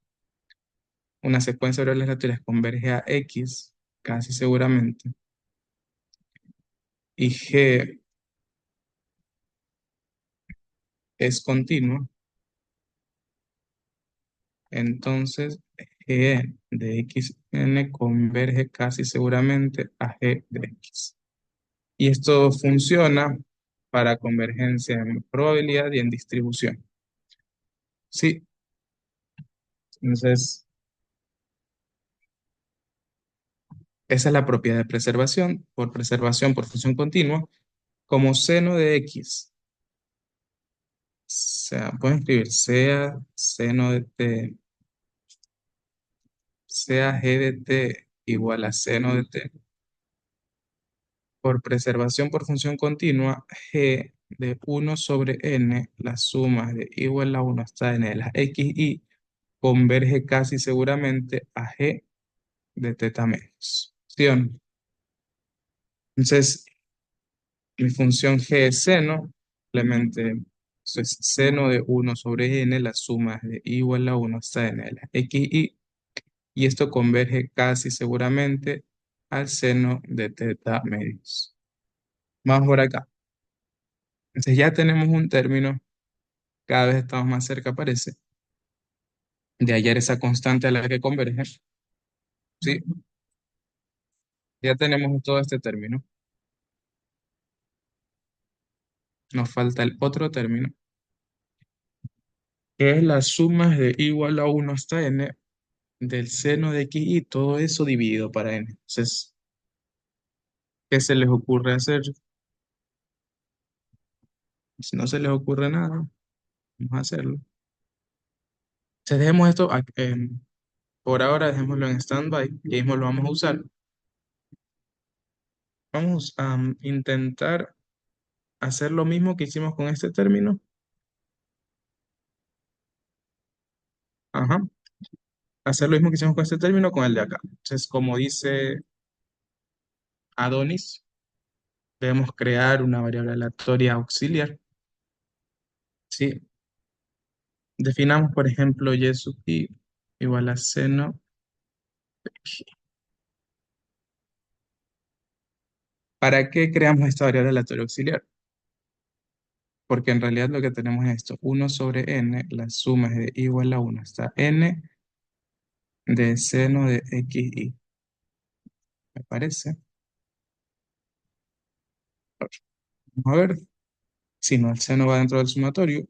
una secuencia de variables aleatorias converge a X, casi seguramente, y G es continua, entonces G de XN converge casi seguramente a G de X. Y esto funciona para convergencia en probabilidad y en distribución. Sí, entonces esa es la propiedad de preservación por función continua, como seno de X. Sea, pueden escribir sea seno de T, sea G de T igual a seno de T. Por preservación por función continua, G de 1 sobre n, la suma de igual a 1 hasta n de las x y converge casi seguramente a G de teta medios. ¿Sí o no? Entonces, mi función G es seno, simplemente eso es seno de 1 sobre n, la suma de igual a 1 hasta n de las x y esto converge casi seguramente al seno de teta medios. Vamos por acá. Entonces ya tenemos un término, cada vez estamos más cerca, parece, de hallar esa constante a la que converge. Sí, ya tenemos todo este término. Nos falta el otro término, que es la suma de igual a 1 hasta n del seno de x y todo eso dividido para n. Entonces, ¿qué se les ocurre hacer? Si no se les ocurre nada, vamos a hacerlo. Entonces, dejemos esto, por ahora dejémoslo en standby y mismo lo vamos a usar. Vamos a intentar hacer lo mismo que hicimos con este término. Ajá. Hacer lo mismo que hicimos con este término con el de acá. Entonces, como dice Adonis, debemos crear una variable aleatoria auxiliar. ¿Sí? Definamos, por ejemplo, y sub i igual a seno. ¿Para qué creamos esta variable aleatoria auxiliar? Porque en realidad lo que tenemos es esto, 1 sobre n, la suma es de igual a 1 hasta n de seno de x y. ¿Me parece? Vamos a ver si no el seno va dentro del sumatorio.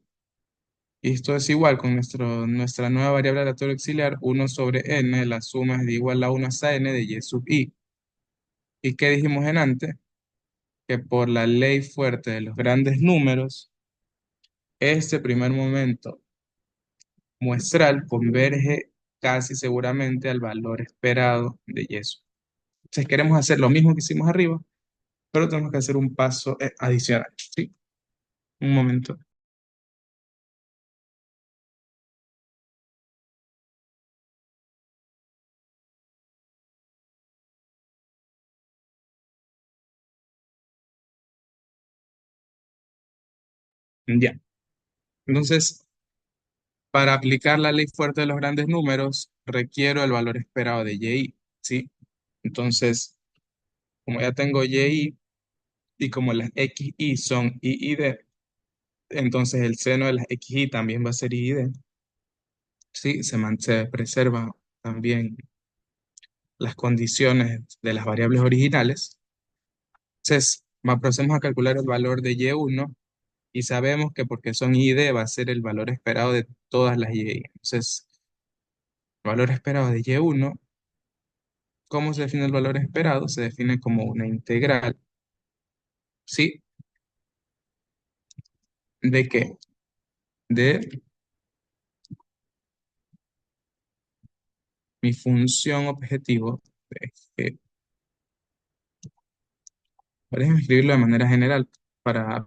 Y esto es igual con nuestra nueva variable aleatoria auxiliar, 1 sobre n, la suma es de igual a 1 hasta n de y sub i. ¿Y qué dijimos en antes? Que por la ley fuerte de los grandes números, este primer momento muestral converge casi seguramente al valor esperado de y sub. Entonces queremos hacer lo mismo que hicimos arriba, pero tenemos que hacer un paso adicional. ¿Sí? Un momento. Ya. Entonces, para aplicar la ley fuerte de los grandes números, requiero el valor esperado de y, ¿sí? Entonces, como ya tengo y y como las x y son y d, entonces el seno de las x y también va a ser y d, ¿sí? Se preserva también las condiciones de las variables originales. Entonces, procedemos a calcular el valor de y1 y sabemos que porque son y d va a ser el valor esperado de todas las y. Entonces, el valor esperado de y1, ¿cómo se define el valor esperado? Se define como una integral, ¿sí? ¿De qué? De mi función objetivo. De Déjame escribirlo de manera general para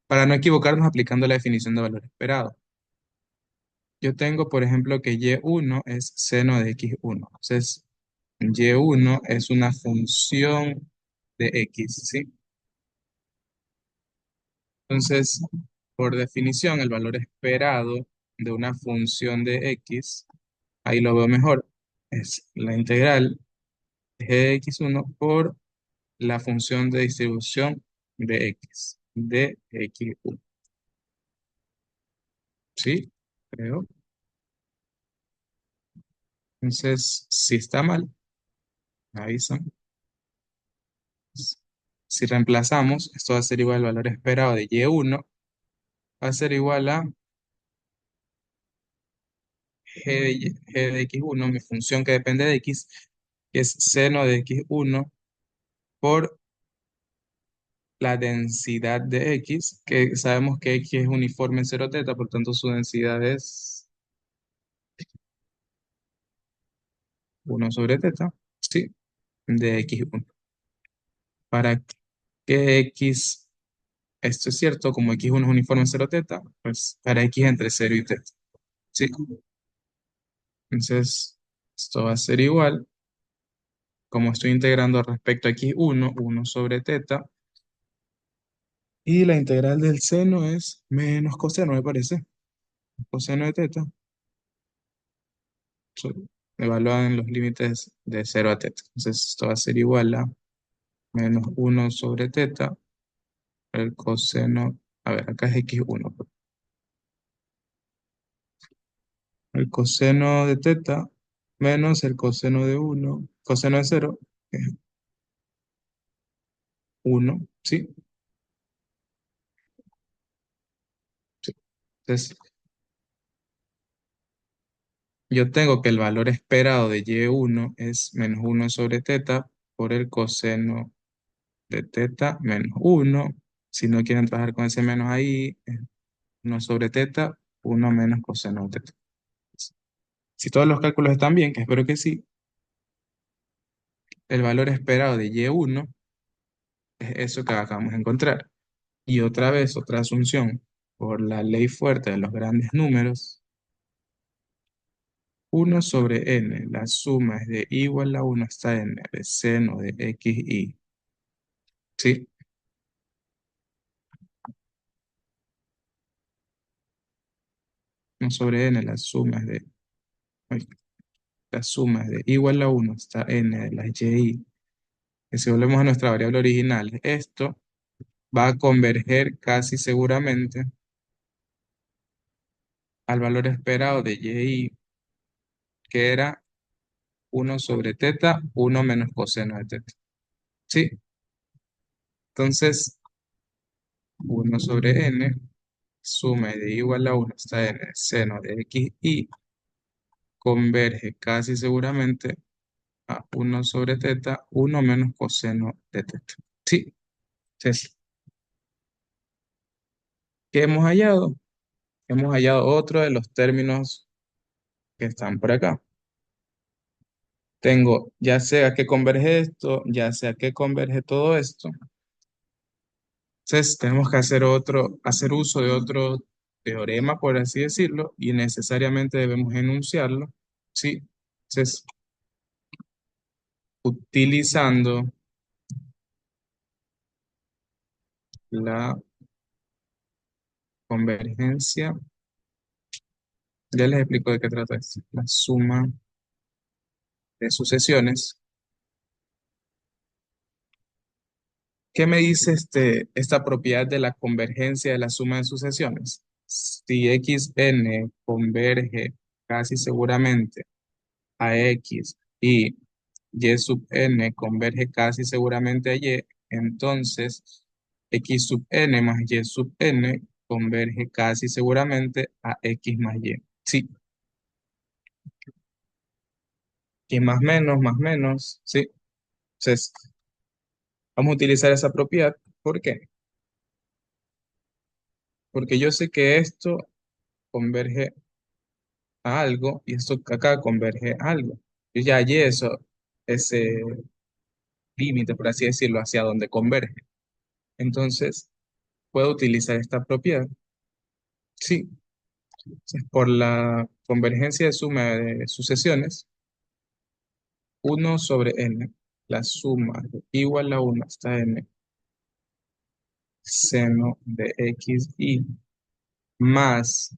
para no equivocarnos aplicando la definición de valor esperado. Yo tengo, por ejemplo, que y1 es seno de x1. Entonces, y1 es una función de x, ¿sí? Entonces, por definición, el valor esperado de una función de x, ahí lo veo mejor, es la integral de g de x1 por la función de distribución de x1. ¿Sí? Creo. Entonces, si está mal, me avisan. Si reemplazamos, esto va a ser igual al valor esperado de y1, va a ser igual a g de x1, mi función que depende de x, que es seno de x1 por la densidad de x, que sabemos que x es uniforme en 0 teta, por tanto su densidad es 1/θ, ¿sí? De x1. Para que x, esto es cierto, como x1 es uniforme en 0 teta, pues para x entre 0 y teta, ¿sí? Entonces, esto va a ser igual, como estoy integrando respecto a x1, 1/θ, y la integral del seno es menos coseno, me parece, coseno de teta, so- evaluado en los límites de 0 a teta. Entonces, esto va a ser igual a menos 1/θ, el coseno, a ver, acá es x1, el coseno de teta menos el coseno de 1, coseno de 0, que es 1, ¿sí? Sí. Entonces, yo tengo que el valor esperado de y1 es menos 1/θ por el coseno de teta menos 1. Si no quieren trabajar con ese menos ahí, es 1/θ, 1 menos coseno de teta. Si todos los cálculos están bien, que espero que sí, el valor esperado de y1 es eso que acabamos de encontrar. Y otra vez, otra asunción, por la ley fuerte de los grandes números, 1/n, la suma es de igual a 1 hasta n de seno de xy. ¿Sí? 1/n, ay, la suma es de igual a 1 hasta n de las y, que si volvemos a nuestra variable original, esto va a converger casi seguramente al valor esperado de y, que era 1/θ, 1 menos coseno de teta. ¿Sí? Entonces, 1/n, suma de igual a 1 hasta n, seno de xy, converge casi seguramente a 1/θ, 1 menos coseno de teta. Sí, entonces, ¿qué hemos hallado? Hemos hallado otro de los términos que están por acá. Tengo ya sea que converge esto, ya sea que converge todo esto. Entonces, tenemos que hacer uso de otro teorema, por así decirlo, y necesariamente debemos enunciarlo. Sí, entonces, utilizando la convergencia, ya les explico de qué trata esto. La suma de sucesiones. ¿Qué me dice esta propiedad de la convergencia de la suma de sucesiones? Si xn converge casi seguramente a x y y sub n converge casi seguramente a y, entonces x sub n más y sub n converge casi seguramente a x más y. Sí, y más menos, sí. Entonces, vamos a utilizar esa propiedad. ¿Por qué? Porque yo sé que esto converge a algo y esto acá converge a algo. Yo ya hallé eso, ese límite, por así decirlo, hacia donde converge. Entonces, puedo utilizar esta propiedad. Sí, por la convergencia de suma de sucesiones, uno sobre n, la suma de igual a 1 hasta n, seno de x y más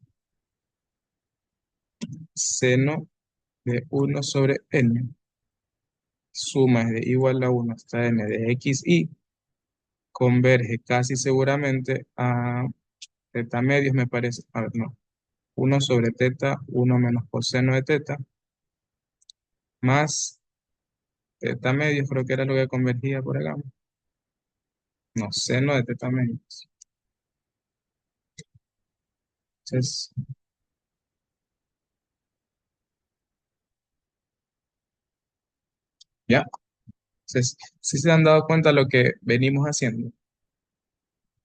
seno de 1 sobre n, suma de igual a 1 hasta n de x y, converge casi seguramente a teta medios, me parece. A ver, no. Uno sobre teta, uno menos coseno de teta, más teta medios, creo que era lo que convergía por acá. No, seno de teta medios. Entonces, ya. Entonces, si se han dado cuenta lo que venimos haciendo,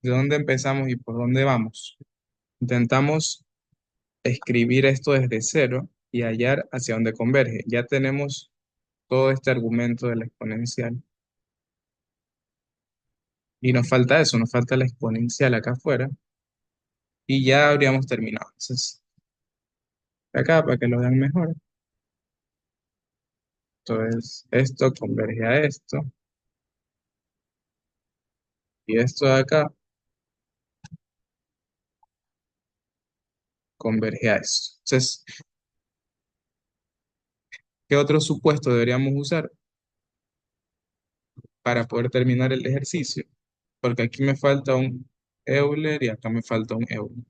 de dónde empezamos y por dónde vamos. Intentamos escribir esto desde cero y hallar hacia dónde converge. Ya tenemos todo este argumento de la exponencial. Y nos falta eso, nos falta la exponencial acá afuera y ya habríamos terminado. Entonces, acá para que lo vean mejor. Entonces, esto converge a esto y esto de acá converge a esto. Entonces, ¿qué otro supuesto deberíamos usar para poder terminar el ejercicio? Porque aquí me falta un Euler y acá me falta un Euler.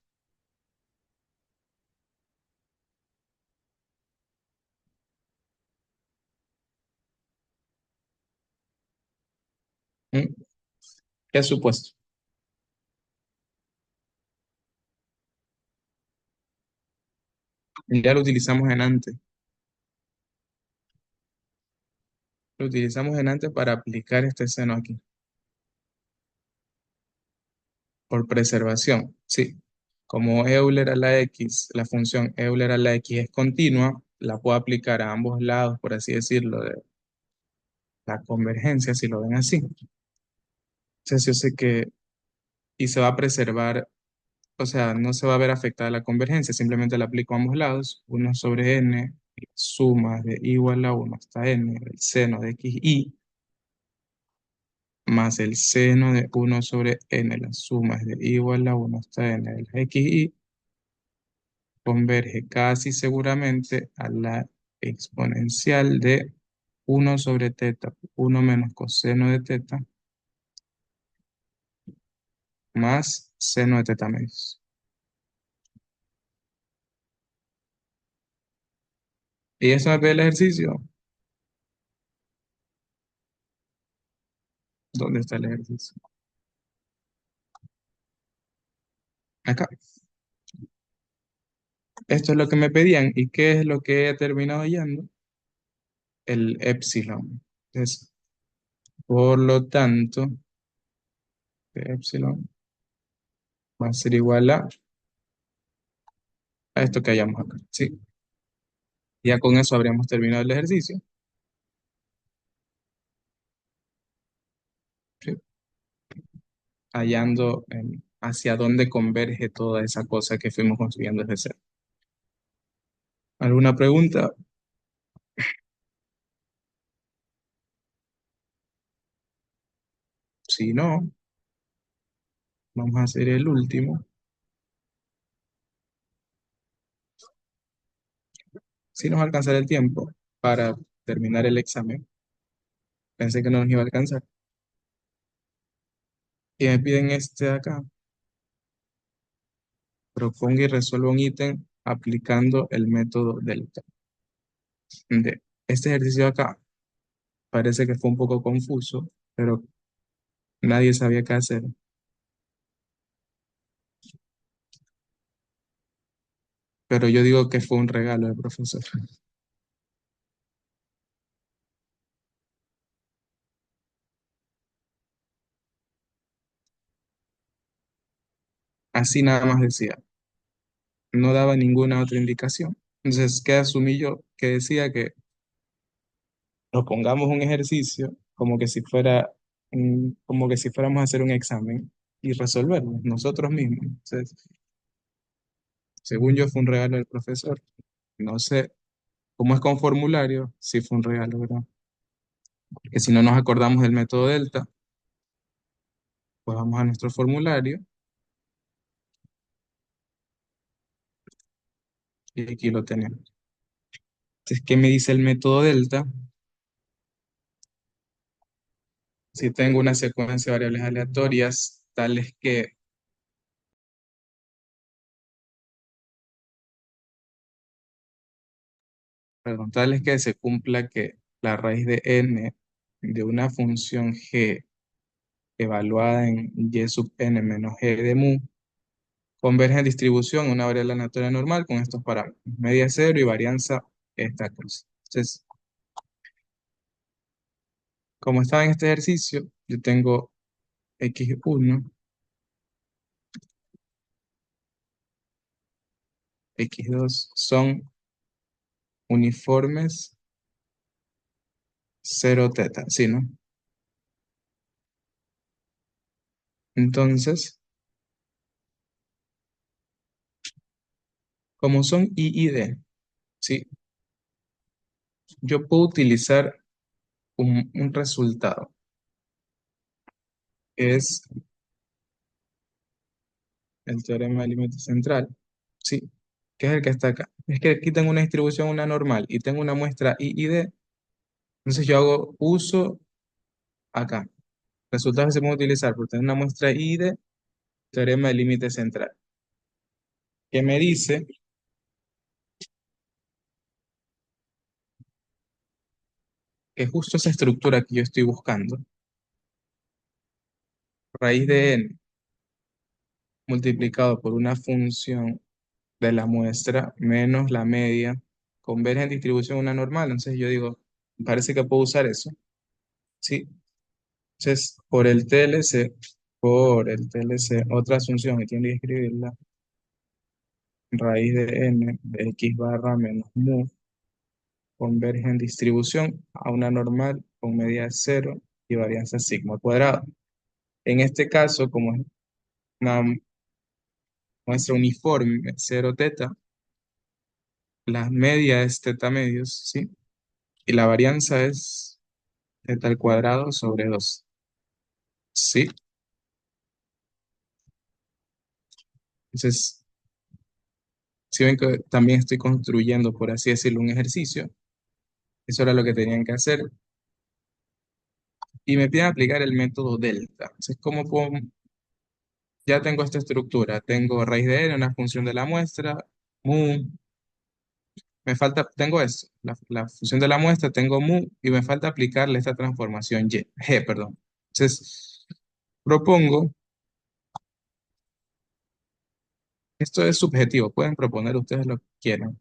¿Mm? ¿Qué supuesto? Ya lo utilizamos en antes. Lo utilizamos en antes para aplicar este seno aquí, por preservación. Sí. Como Euler a la X, la función Euler a la X es continua, la puedo aplicar a ambos lados, por así decirlo, de la convergencia, si lo ven así. Entonces yo sé que, y se va a preservar, o sea, no se va a ver afectada la convergencia, simplemente la aplico a ambos lados, uno sobre n, suma de igual a 1 hasta n, el seno de x y, más el seno de 1 sobre n, la suma es de igual a 1 hasta n de la x y, converge casi seguramente a la exponencial de 1 sobre teta, 1 menos coseno de teta, más seno de teta medios. Y eso me pide el ejercicio. ¿Dónde está el ejercicio? Acá. Esto es lo que me pedían. ¿Y qué es lo que he terminado yendo? El epsilon. Entonces, por lo tanto, epsilon va a ser igual a esto que hayamos acá. Sí. Ya con eso habríamos terminado el ejercicio. Sí. Hallando hacia dónde converge toda esa cosa que fuimos construyendo desde cero. ¿Alguna pregunta? Si no, vamos a hacer el último. sí nos alcanzará el tiempo para terminar el examen. Pensé que no nos iba a alcanzar. Y me piden este de acá. Proponga y resuelva un ítem aplicando el método delta. Este ejercicio de acá parece que fue un poco confuso, pero nadie sabía qué hacer. Pero yo digo que fue un regalo del profesor. Así nada más decía. No daba ninguna otra indicación. Entonces, ¿qué asumí yo? Que decía que propongamos un ejercicio como que si fuera, como que si fuéramos a hacer un examen y resolverlo nosotros mismos. Entonces, según yo, fue un regalo del profesor. No sé cómo es con formulario, sí fue un regalo, ¿verdad? Que si no nos acordamos del método delta, pues vamos a nuestro formulario y aquí lo tenemos. Entonces, ¿qué me dice el método delta? Si tengo una secuencia de variables aleatorias, tales que se cumpla que la raíz de n de una función g evaluada en y sub n menos g de mu converge en distribución a una variable aleatoria normal con estos parámetros, media cero y varianza esta cosa. Entonces, como estaba en este ejercicio, yo tengo x1, x2 son uniformes cero teta, ¿sí, no? Entonces, como son I y D, ¿sí? Yo puedo utilizar un resultado, que es el teorema del límite central, ¿sí? Que es el que está acá. Es que aquí tengo una distribución, una normal, y tengo una muestra I y D, entonces yo hago uso acá. Resultados que se pueden utilizar por tener una muestra I y D, teorema del límite central, que me dice que justo esa estructura que yo estoy buscando, raíz de n multiplicado por una función de la muestra menos la media, converge en distribución una normal. Entonces yo digo, parece que puedo usar eso. Sí. Entonces, por el TLC, otra asunción que tiene que escribirla, raíz de n de x barra menos mu, converge en distribución a una normal con medida cero y varianza sigma al cuadrado. En este caso, como es una muestra uniforme, cero teta, la media es teta medios, ¿sí? Y la varianza es teta al cuadrado sobre 2. Sí, entonces, si ven que también estoy construyendo, por así decirlo, un ejercicio, eso era lo que tenían que hacer. Y me piden aplicar el método delta. Entonces, ya tengo esta estructura, tengo raíz de n, una función de la muestra, mu, tengo esto, la función de la muestra, tengo mu, y me falta aplicarle esta transformación g, perdón. Entonces, propongo, esto es subjetivo, pueden proponer ustedes lo que quieran,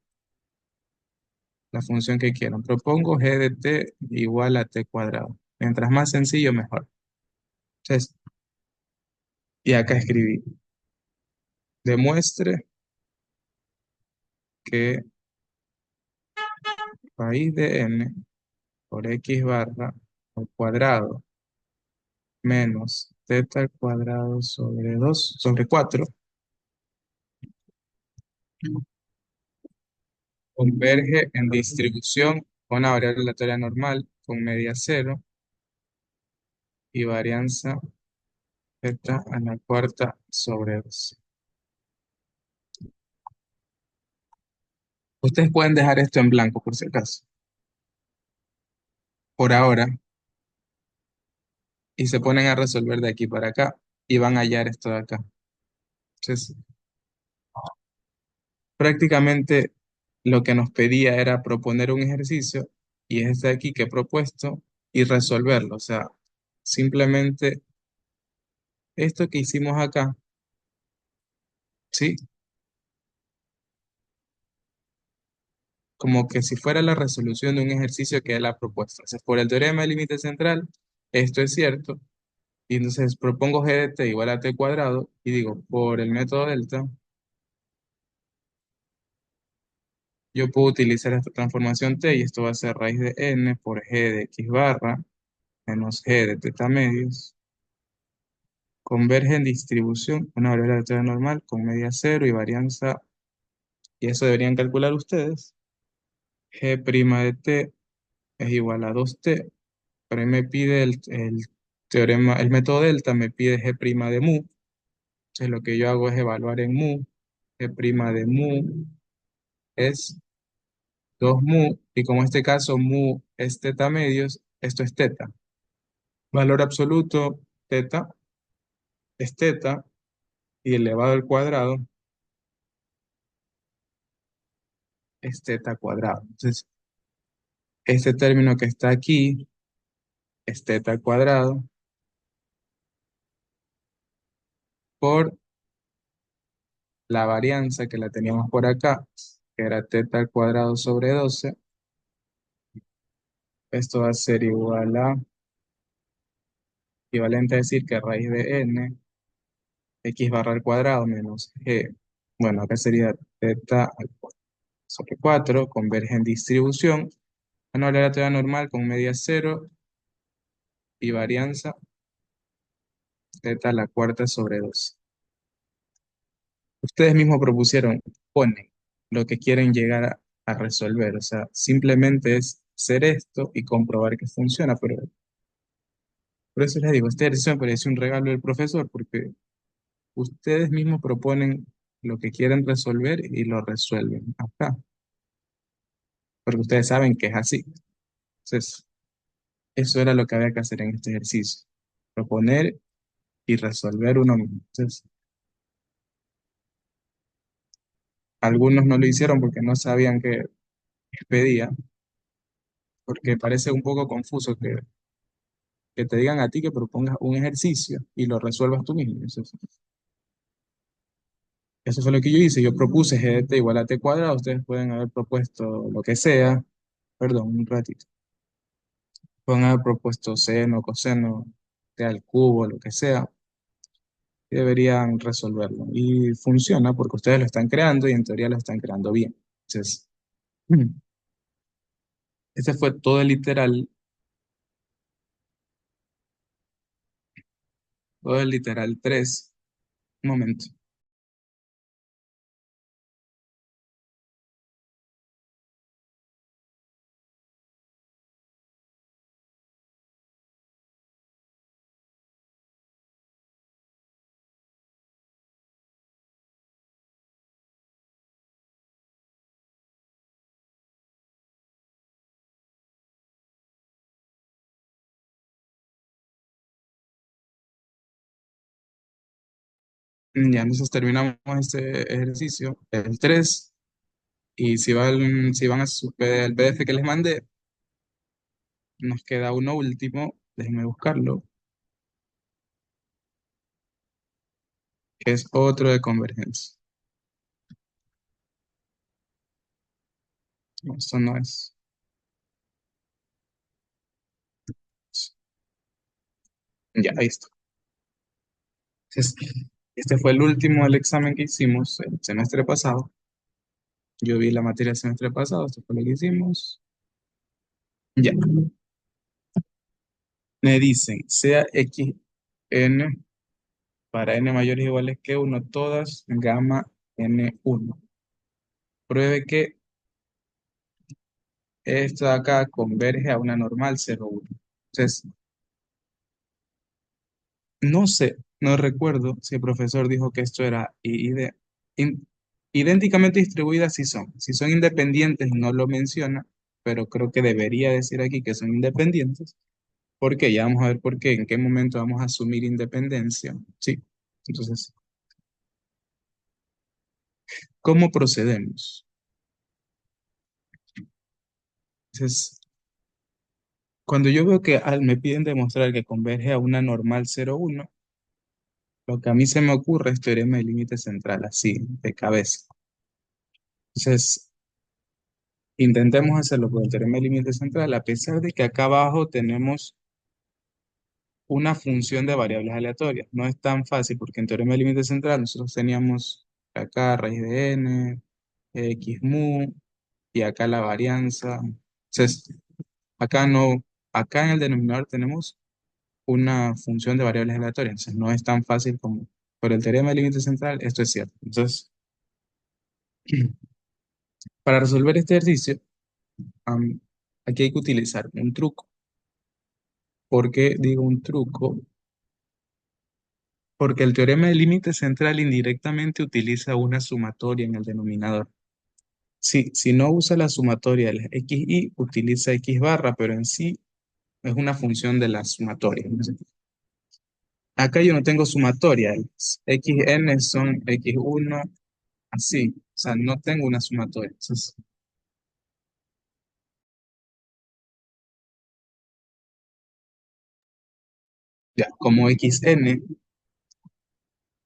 la función que quieran. Propongo g de t igual a t cuadrado. Mientras más sencillo, mejor. Entonces, y acá escribí, demuestre que raíz de n por x barra al cuadrado menos teta al cuadrado sobre 2 sobre 4 converge en distribución con una variable aleatoria normal con media cero y varianza teta a la cuarta sobre 2. Ustedes pueden dejar esto en blanco por si acaso, por ahora, y se ponen a resolver de aquí para acá y van a hallar esto de acá. Entonces, prácticamente lo que nos pedía era proponer un ejercicio y es este de aquí que he propuesto y resolverlo. O sea, simplemente esto que hicimos acá, ¿sí? Como que si fuera la resolución de un ejercicio que él ha propuesto. Entonces, por el teorema del límite central, esto es cierto. Y entonces propongo g de t igual a t cuadrado y digo, por el método delta, yo puedo utilizar esta transformación t y esto va a ser raíz de n por g de x barra menos g de teta medios. Converge en distribución, una variable de teta normal con media cero y varianza, y eso deberían calcular ustedes. G' de t es igual a 2t, pero ahí me pide el teorema, el método delta me pide G' de mu. Entonces lo que yo hago es evaluar en mu. G' de mu es 2 mu, y como en este caso mu es teta medios, esto es teta. Valor absoluto, teta, es teta, y elevado al cuadrado es teta cuadrado. Entonces, este término que está aquí es teta al cuadrado por la varianza que la teníamos por acá, que era teta al cuadrado sobre 12. Esto va a ser igual a, equivalente a decir que raíz de n, x barra al cuadrado menos g. Bueno, acá sería teta al cuadrado sobre 4, converge en distribución. Bueno, la teoría normal con media cero y varianza teta a la cuarta sobre 2. Ustedes mismos propusieron, ponen lo que quieren llegar a resolver. O sea, simplemente es hacer esto y comprobar que funciona. Pero por eso les digo, este ejercicio me parece un regalo del profesor porque ustedes mismos proponen lo que quieren resolver y lo resuelven acá. Porque ustedes saben que es así. Entonces, eso era lo que había que hacer en este ejercicio. Proponer y resolver uno mismo. Entonces, algunos no lo hicieron porque no sabían qué pedía, porque parece un poco confuso que te digan a ti que propongas un ejercicio y lo resuelvas tú mismo. Eso fue lo que yo hice. Yo propuse g de t igual a t cuadrado. Ustedes pueden haber propuesto lo que sea. Perdón, un ratito. Pueden haber propuesto seno, coseno, t al cubo, lo que sea. Y deberían resolverlo. Y funciona porque ustedes lo están creando y en teoría lo están creando bien. Entonces, este fue todo el literal, todo el literal 3. Un momento. Ya, entonces terminamos este ejercicio, el 3. Y si van a el PDF que les mandé, nos queda uno último, déjenme buscarlo, que es otro de convergencia. No, esto no es. Ya, ahí está. Entonces, este fue el último del examen que hicimos el semestre pasado. Yo vi la materia el semestre pasado, esto fue lo que hicimos. Ya, me dicen, sea x n para n mayores o iguales que uno todas gamma n1. Pruebe que esto de acá converge a una normal 0,1. Entonces, no sé, no recuerdo si el profesor dijo que esto era I de, Idénticamente distribuidas sí son. Si son independientes no lo menciona, pero creo que debería decir aquí que son independientes. ¿Por qué? Ya vamos a ver por qué, en qué momento vamos a asumir independencia. Sí. Entonces, ¿cómo procedemos? Entonces, cuando yo veo que me piden demostrar que converge a una normal 0,1, lo que a mí se me ocurre es teorema de límite central, así, de cabeza. Entonces, intentemos hacerlo con el teorema de límite central, a pesar de que acá abajo tenemos una función de variables aleatorias. No es tan fácil porque en teorema de límite central nosotros teníamos acá raíz de n, x mu, y acá la varianza. Entonces, acá no, acá en el denominador tenemos una función de variables aleatorias. Entonces, no es tan fácil como por el teorema de límite central, esto es cierto. Entonces, para resolver este ejercicio, am, aquí hay que utilizar un truco. ¿Por qué digo un truco? Porque el teorema del límite central indirectamente utiliza una sumatoria en el denominador. Si no usa la sumatoria de las xy, utiliza x barra, pero en sí es una función de la sumatoria. Acá yo no tengo sumatoria, las xn son x1, así, o sea, no tengo una sumatoria. Entonces, ya, como xn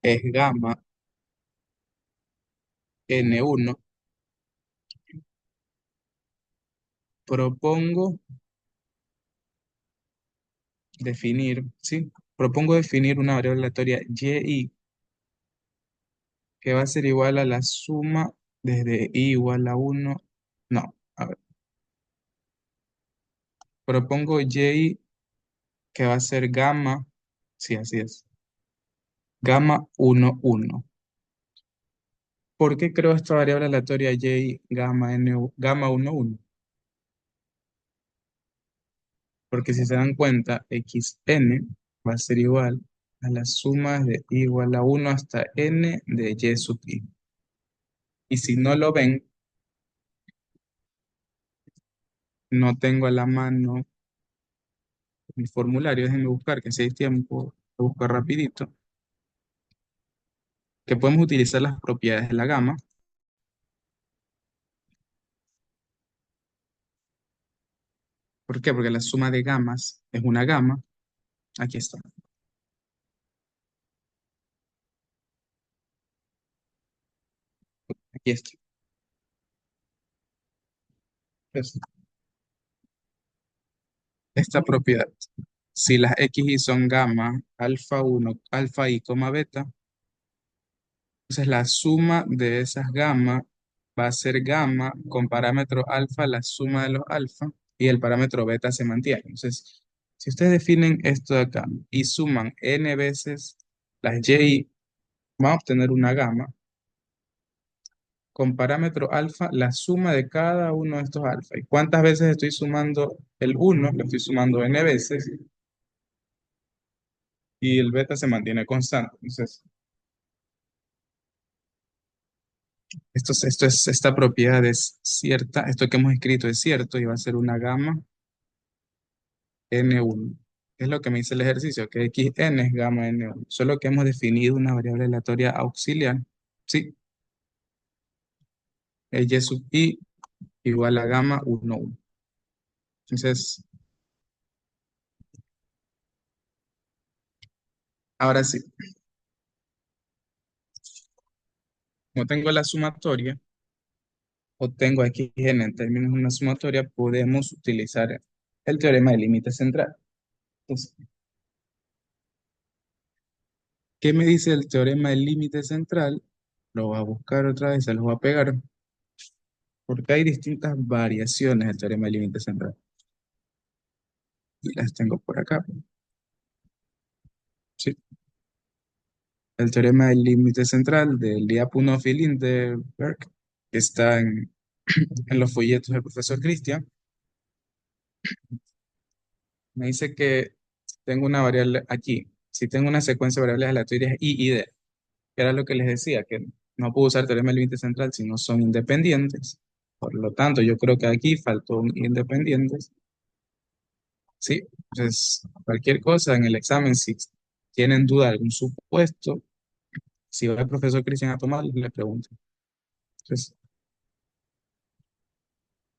es gamma n1, propongo definir, ¿sí? Propongo definir una variable aleatoria y que va a ser igual a la suma desde i igual a 1. No, a ver, propongo y que va a ser gamma, sí, así es, gamma 1, 1. ¿Por qué creo esta variable aleatoria y gamma, gamma 1, 1? Porque si se dan cuenta, xn va a ser igual a la suma de i igual a 1 hasta n de y sub i. Y si no lo ven, no tengo a la mano mi formulario, déjenme buscar, que si hay tiempo, lo busco rapidito, que podemos utilizar las propiedades de la gama. ¿Por qué? Porque la suma de gamas es una gama. Aquí está. Aquí está. Es esta propiedad. Si las xy son gamma, alfa 1, alfa i, beta, entonces la suma de esas gamma va a ser gamma con parámetro alfa, la suma de los alfa, y el parámetro beta se mantiene. Entonces, si ustedes definen esto de acá y suman n veces las y, van a obtener una gama con parámetro alfa, la suma de cada uno de estos alfa. ¿Y cuántas veces estoy sumando el uno? Lo estoy sumando n veces y el beta se mantiene constante. Entonces, esta propiedad es cierta, esto que hemos escrito es cierto y va a ser una gamma n1. Es lo que me dice el ejercicio, que xn es gamma n1. Solo que hemos definido una variable aleatoria auxiliar. Sí, es y sub i igual a gamma 1, 1. Entonces, ahora sí, como tengo la sumatoria, o tengo xn en términos de una sumatoria, podemos utilizar el teorema del límite central. Entonces, ¿qué me dice el teorema del límite central? Lo voy a buscar otra vez, se los voy a pegar, porque hay distintas variaciones del teorema del límite central. Y las tengo por acá. Sí. El teorema del límite central de Lyapunov y Lindeberg, que está en los folletos del profesor Cristian, me dice que tengo una variable aquí. Si tengo una secuencia de variables aleatorias I y D, que era lo que les decía, que No puedo usar teorema del límite central si no son independientes. Por lo tanto, yo creo que aquí faltó un independientes. ¿Sí? Entonces, cualquier cosa en el examen, si tienen duda de algún supuesto, si va el profesor Cristian a tomar, le pregunto. Entonces,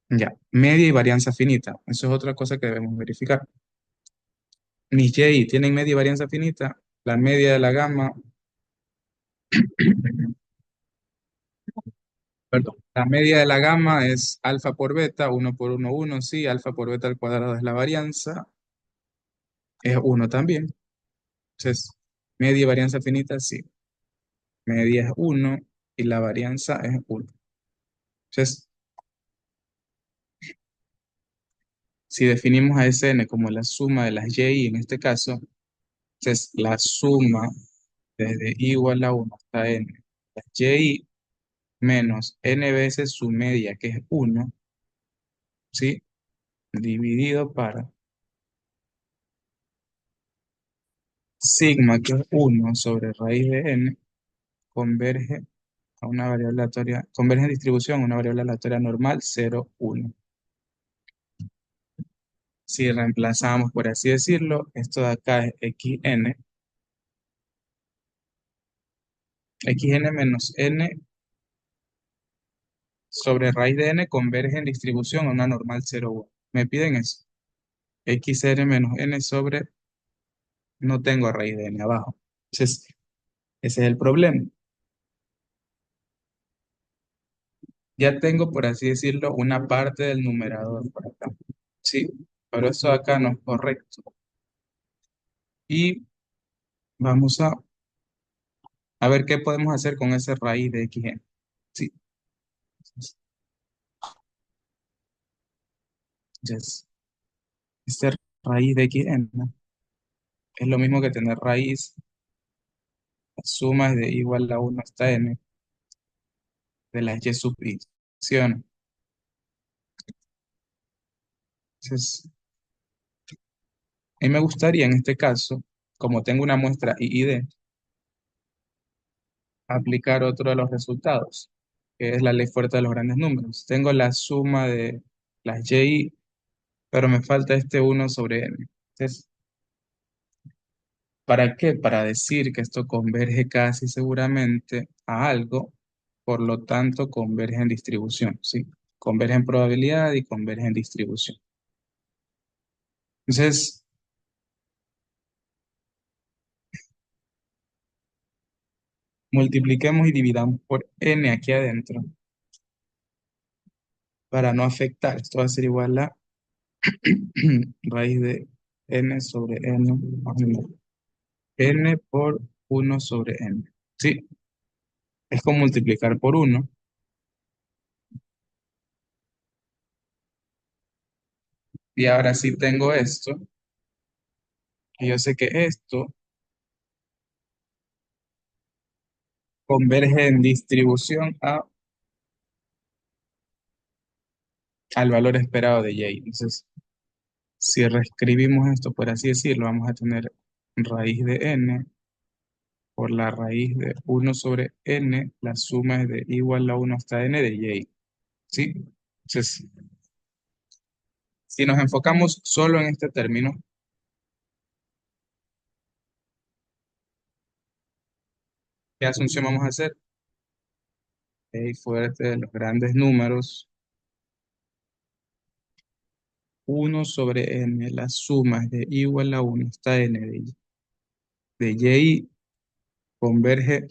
ya, media y varianza finita. Eso es otra cosa que debemos verificar. Mis Y tienen media y varianza finita. La media de la gama, perdón, la media de la gama es alfa por beta, uno por uno, uno, sí, alfa por beta al cuadrado es la varianza, es uno también. Entonces, media y varianza finita, sí. Media es uno y la varianza es uno. Entonces, si definimos a Sn como la suma de las y en este caso, entonces la suma desde i igual a 1 hasta n, las y menos n veces su media, que es uno, ¿sí? Dividido para sigma, que es uno sobre raíz de n, converge a una variable aleatoria, converge en distribución a una variable aleatoria normal 0, 1. Si reemplazamos, por así decirlo, esto de acá es xn menos n sobre raíz de n converge en distribución a una normal 0, 1. Me piden eso. Xn menos n sobre, no tengo raíz de n abajo. Entonces, ese es el problema. Ya tengo, por así decirlo, una parte del numerador por acá. Sí, pero eso acá no es correcto. Y vamos a ver qué podemos hacer con esa raíz de xn. Sí, entonces, esta raíz de xn, ¿no? Es lo mismo que tener raíz, la suma es de igual a 1 hasta n de las y subdivisiones. Entonces, a mí me gustaría en este caso, como tengo una muestra I y D, aplicar otro de los resultados, que es la ley fuerte de los grandes números. Tengo la suma de las y, pero me falta este uno sobre n. Entonces, ¿para qué? Para decir que esto converge casi seguramente a algo, por lo tanto converge en distribución, ¿sí? Converge en probabilidad y converge en distribución. Entonces, multipliquemos y dividamos por n aquí adentro para no afectar. Esto va a ser igual a raíz de n sobre n, n por uno sobre n. Sí, es como multiplicar por uno. Y ahora sí tengo esto. Y yo sé que esto converge en distribución al valor esperado de y. Entonces, si reescribimos esto, por así decirlo, vamos a tener raíz de n por la raíz de uno sobre n, la suma es de igual a uno hasta n de y. ¿Sí? Entonces, si nos enfocamos solo en este término, ¿qué asunción vamos a hacer? Ley fuerte de los grandes números, uno sobre n, la suma es de igual a uno hasta n de y converge.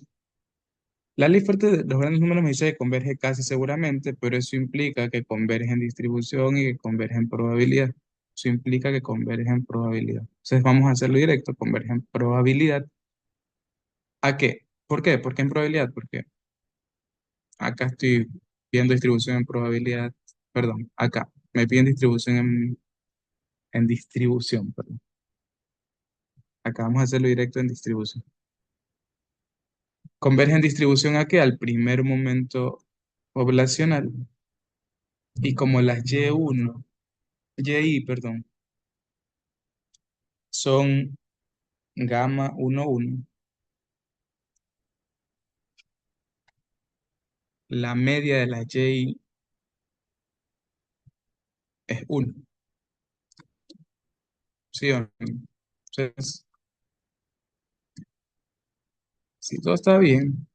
La ley fuerte de los grandes números me dice que converge casi seguramente, pero eso implica que converge en distribución y que converge en probabilidad. Eso implica que converge en probabilidad. Entonces vamos a hacerlo directo, converge en probabilidad. ¿A qué? ¿Por qué? ¿Por qué en probabilidad? Porque acá estoy viendo distribución en probabilidad, perdón, acá me piden distribución en distribución, perdón. Acá vamos a hacerlo directo en distribución. Converge en distribución a qué? Al primer momento poblacional. Y como las perdón, son gamma 1, 1, la media de la y es uno, ¿sí o no? Entonces, si todo está bien,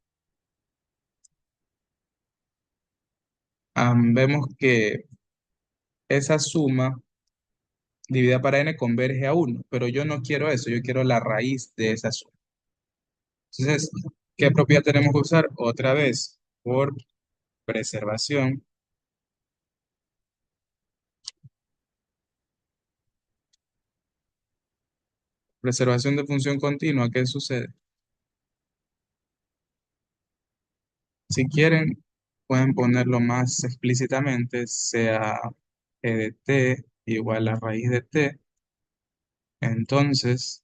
vemos que esa suma dividida para n converge a uno, pero yo no quiero eso, yo quiero la raíz de esa suma. Entonces, ¿qué propiedad tenemos que usar? Otra vez, por preservación. Preservación de función continua, ¿qué sucede? Si quieren, pueden ponerlo más explícitamente, sea g de t igual a raíz de t. Entonces,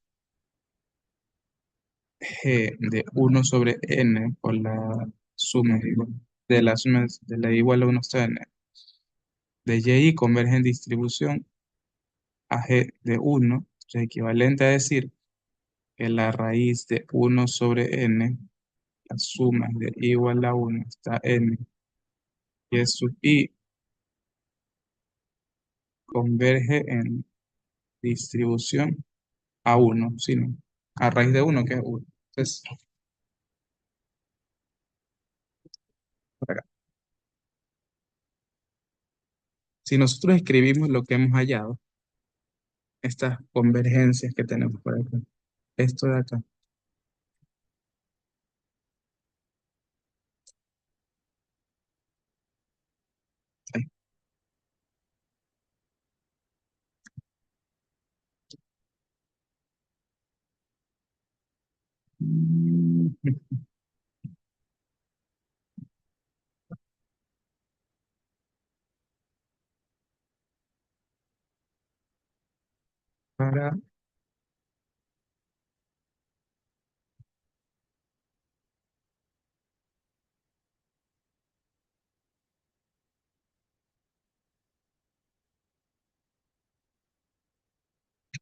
g de uno sobre n por la suma de la suma de la igual a uno hasta n de y converge en distribución a g de uno, es equivalente a decir que la raíz de uno sobre n, la suma de igual a uno hasta n, y es sub i converge en distribución a uno, sino a raíz de uno, que es uno. Entonces, por acá. Si nosotros escribimos lo que hemos hallado, estas convergencias que tenemos por acá, esto de acá, ahí. Mm, Para, no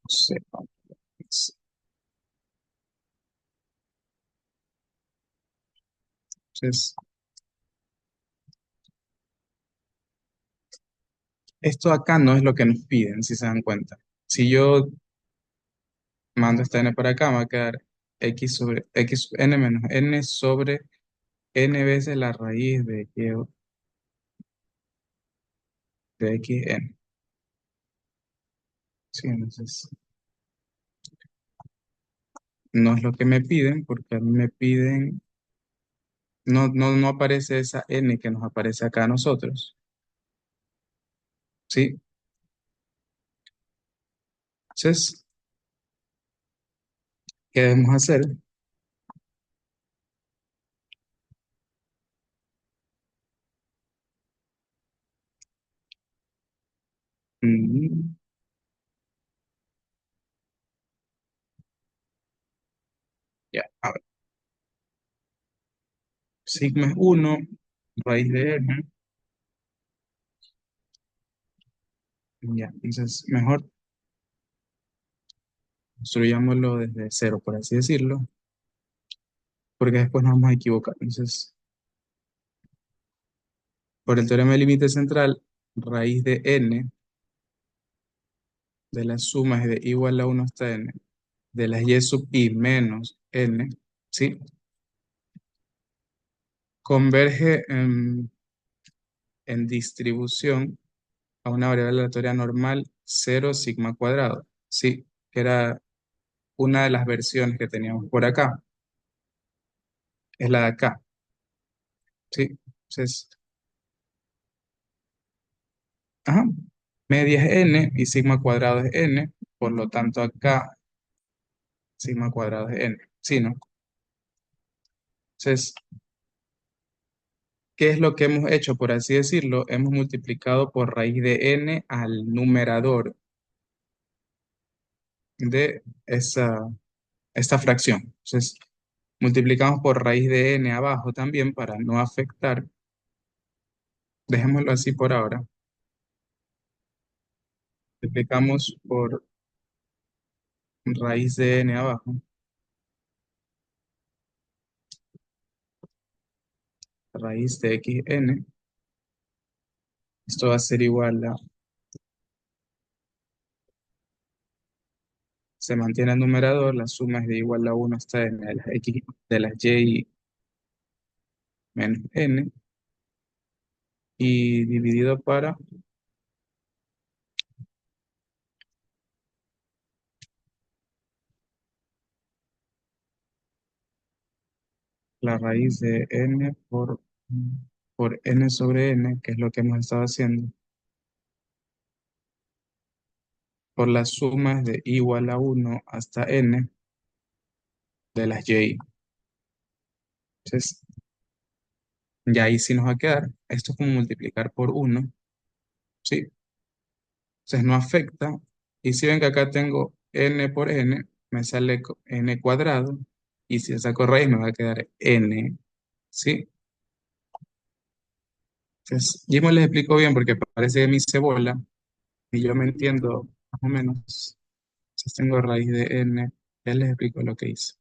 sé, entonces, esto acá no es lo que nos piden, si se dan cuenta. Si yo mando esta n para acá, me va a quedar x n menos n sobre n veces la raíz de x n. Sí, entonces, no es lo que me piden, porque a mí me piden, no aparece esa n que nos aparece acá a nosotros. ¿Sí? Entonces, ¿qué debemos hacer? Mm, ya, a ver. Sigma es 1, raíz de n. Ya, entonces, mejor construyámoslo desde cero, por así decirlo, porque después nos vamos a equivocar. Entonces, por el teorema del límite central, raíz de n de las sumas de igual a uno hasta n de las y sub i menos n, ¿sí? Converge en distribución a una variable aleatoria normal 0 sigma cuadrado, ¿sí? Que era una de las versiones que teníamos por acá, es la de acá, ¿sí? Entonces, ajá, media es n y sigma cuadrado es n, por lo tanto acá sigma cuadrado es n, ¿sí, no? Entonces, ¿qué es lo que hemos hecho, por así decirlo? Hemos multiplicado por raíz de n al numerador de esta fracción. Entonces, multiplicamos por raíz de n abajo también para no afectar. Dejémoslo así por ahora. Multiplicamos por raíz de n abajo raíz de xn. Esto va a ser igual a, se mantiene el numerador, la suma es de igual a uno hasta n de las x de las y menos n y dividido para la raíz de n por n sobre n, que es lo que hemos estado haciendo, por las sumas de igual a uno hasta n de las y. Entonces, ya ahí sí nos va a quedar. Esto es como multiplicar por uno, ¿sí? Entonces no afecta. Y si ven que acá tengo n por n, me sale n cuadrado. Y si saco raíz me va a quedar n, ¿sí? Entonces, yo me les explico bien porque parece que me hice bola y yo me entiendo más o menos. Entonces tengo raíz de n, ya les explico lo que hice.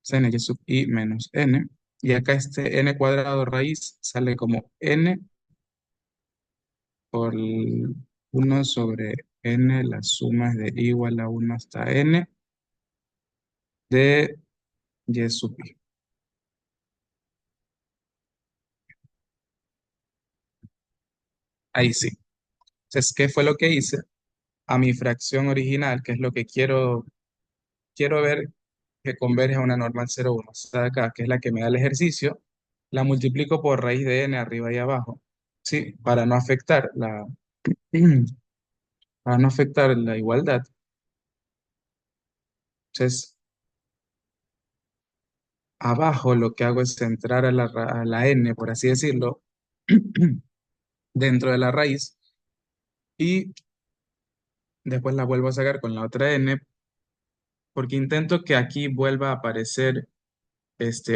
Es n y sub i menos n. Y acá este n cuadrado raíz sale como n por uno sobre n, las sumas de igual a uno hasta n de y sub i. Ahí sí. Entonces, ¿qué fue lo que hice? A mi fracción original, que es lo que quiero ver que converge a una normal 0,1. O sea, acá, que es la que me da el ejercicio, la multiplico por raíz de n arriba y abajo. Sí, para no afectar la igualdad. Entonces, abajo lo que hago es centrar a la n, por así decirlo, dentro de la raíz y después la vuelvo a sacar con la otra n porque intento que aquí vuelva a aparecer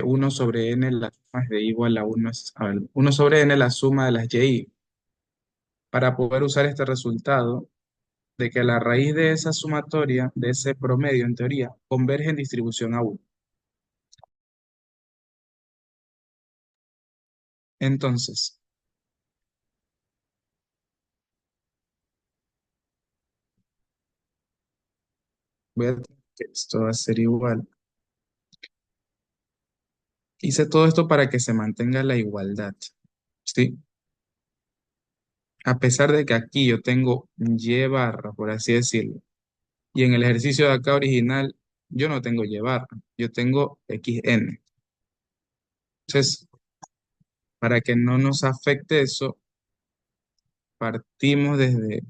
uno sobre n, la suma es de igual a 1, 1 sobre n, la suma de las y, para poder usar este resultado de que la raíz de esa sumatoria, de ese promedio en teoría, converge en distribución a 1. Entonces, voy a tener que esto va a ser igual. Hice todo esto para que se mantenga la igualdad, ¿sí? A pesar de que aquí yo tengo y barra, por así decirlo, y en el ejercicio de acá original yo no tengo y barra, yo tengo xn. Entonces, para que no nos afecte eso, partimos desde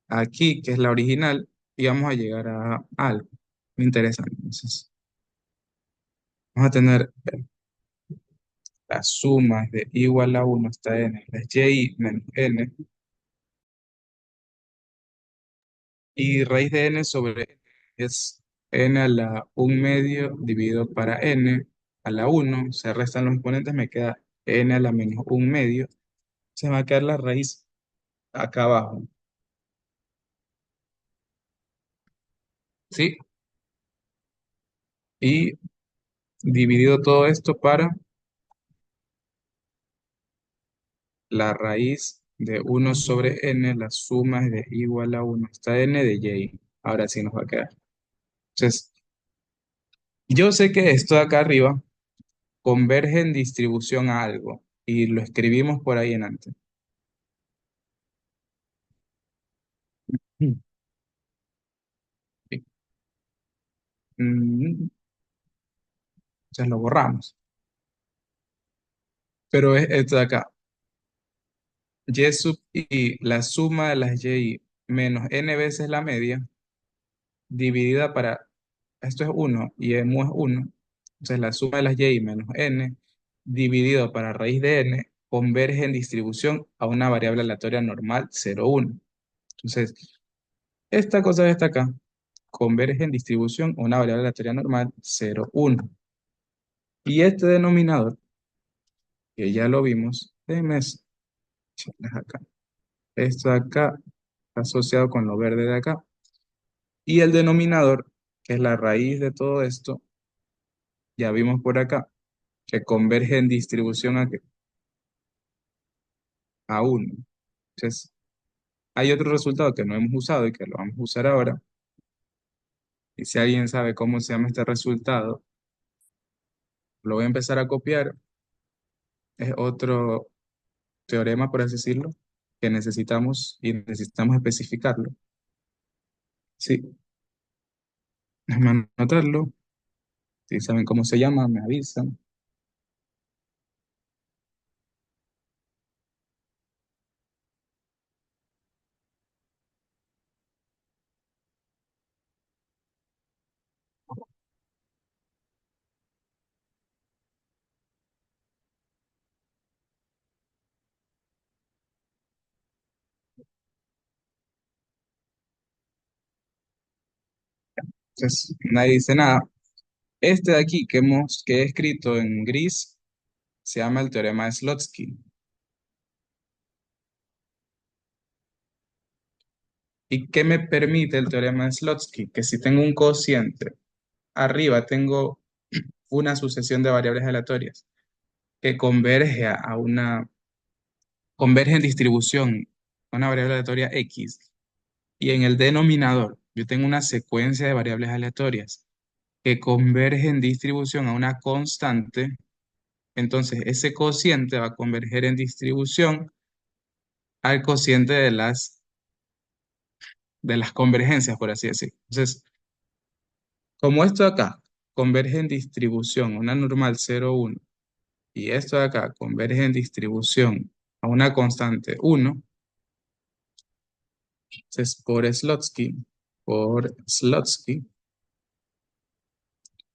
aquí, que es la original, y vamos a llegar a algo. Me interesa. Entonces, vamos a tener las sumas de igual a uno hasta n, las y menos n, y raíz de n sobre n es n a la 1/2 dividido para n a la uno, se restan los exponentes, me queda n a la -1/2, se me va a quedar la raíz acá abajo, ¿sí? Y dividido todo esto para la raíz de uno sobre n, la suma es de igual a uno hasta n de y. Ahora sí nos va a quedar. Entonces, yo sé que esto de acá arriba converge en distribución a algo y lo escribimos por ahí en antes. Mm. Sí. Entonces lo borramos. Pero es esto de acá. Y sub i, la suma de las y menos n veces la media, dividida para, esto es uno y mu es uno. Entonces la suma de las y menos n, dividido para raíz de n, converge en distribución a una variable aleatoria normal 0,1. Entonces, esta cosa que está acá, converge en distribución a una variable aleatoria normal 0,1. Y este denominador, que ya lo vimos, déjenme echarles acá. Esto de acá está asociado con lo verde de acá. Y el denominador, que es la raíz de todo esto, ya vimos por acá, que converge en distribución a 1. Entonces, hay otro resultado que no hemos usado y que lo vamos a usar ahora. Y si alguien sabe cómo se llama este resultado, lo voy a empezar a copiar. Es otro teorema, por así decirlo, que necesitamos y necesitamos especificarlo. Sí, déjame anotarlo. Si saben cómo se llama, me avisan. Entonces, nadie dice nada. Este de aquí que he escrito en gris se llama el teorema de Slotsky. ¿Y qué me permite el teorema de Slotsky? Que si tengo un cociente, arriba tengo una sucesión de variables aleatorias que converge en distribución a una variable aleatoria X. Y en el denominador, yo tengo una secuencia de variables aleatorias que converge en distribución a una constante. Entonces, ese cociente va a converger en distribución al cociente de las convergencias, por así decirlo. Entonces, como esto de acá converge en distribución a una normal 0,1 y esto de acá converge en distribución a una constante 1, entonces por Slotsky,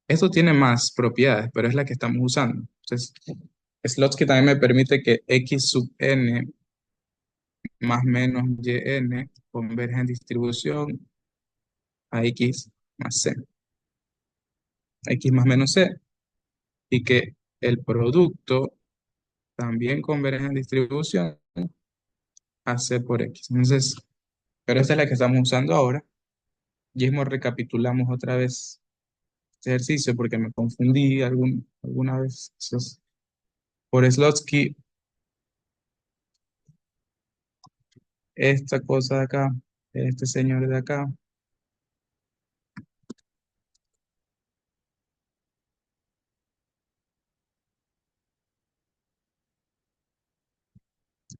esto tiene más propiedades, pero es la que estamos usando. Entonces, Slotsky también me permite que x sub n más menos yn converge en distribución a x más c, x más menos c, y que el producto también converge en distribución a c por x. Entonces, pero esta es la que estamos usando ahora. Y mismo recapitulamos otra vez este ejercicio porque me confundí alguna vez. Entonces, por Slotsky, esta cosa de acá, este señor de acá,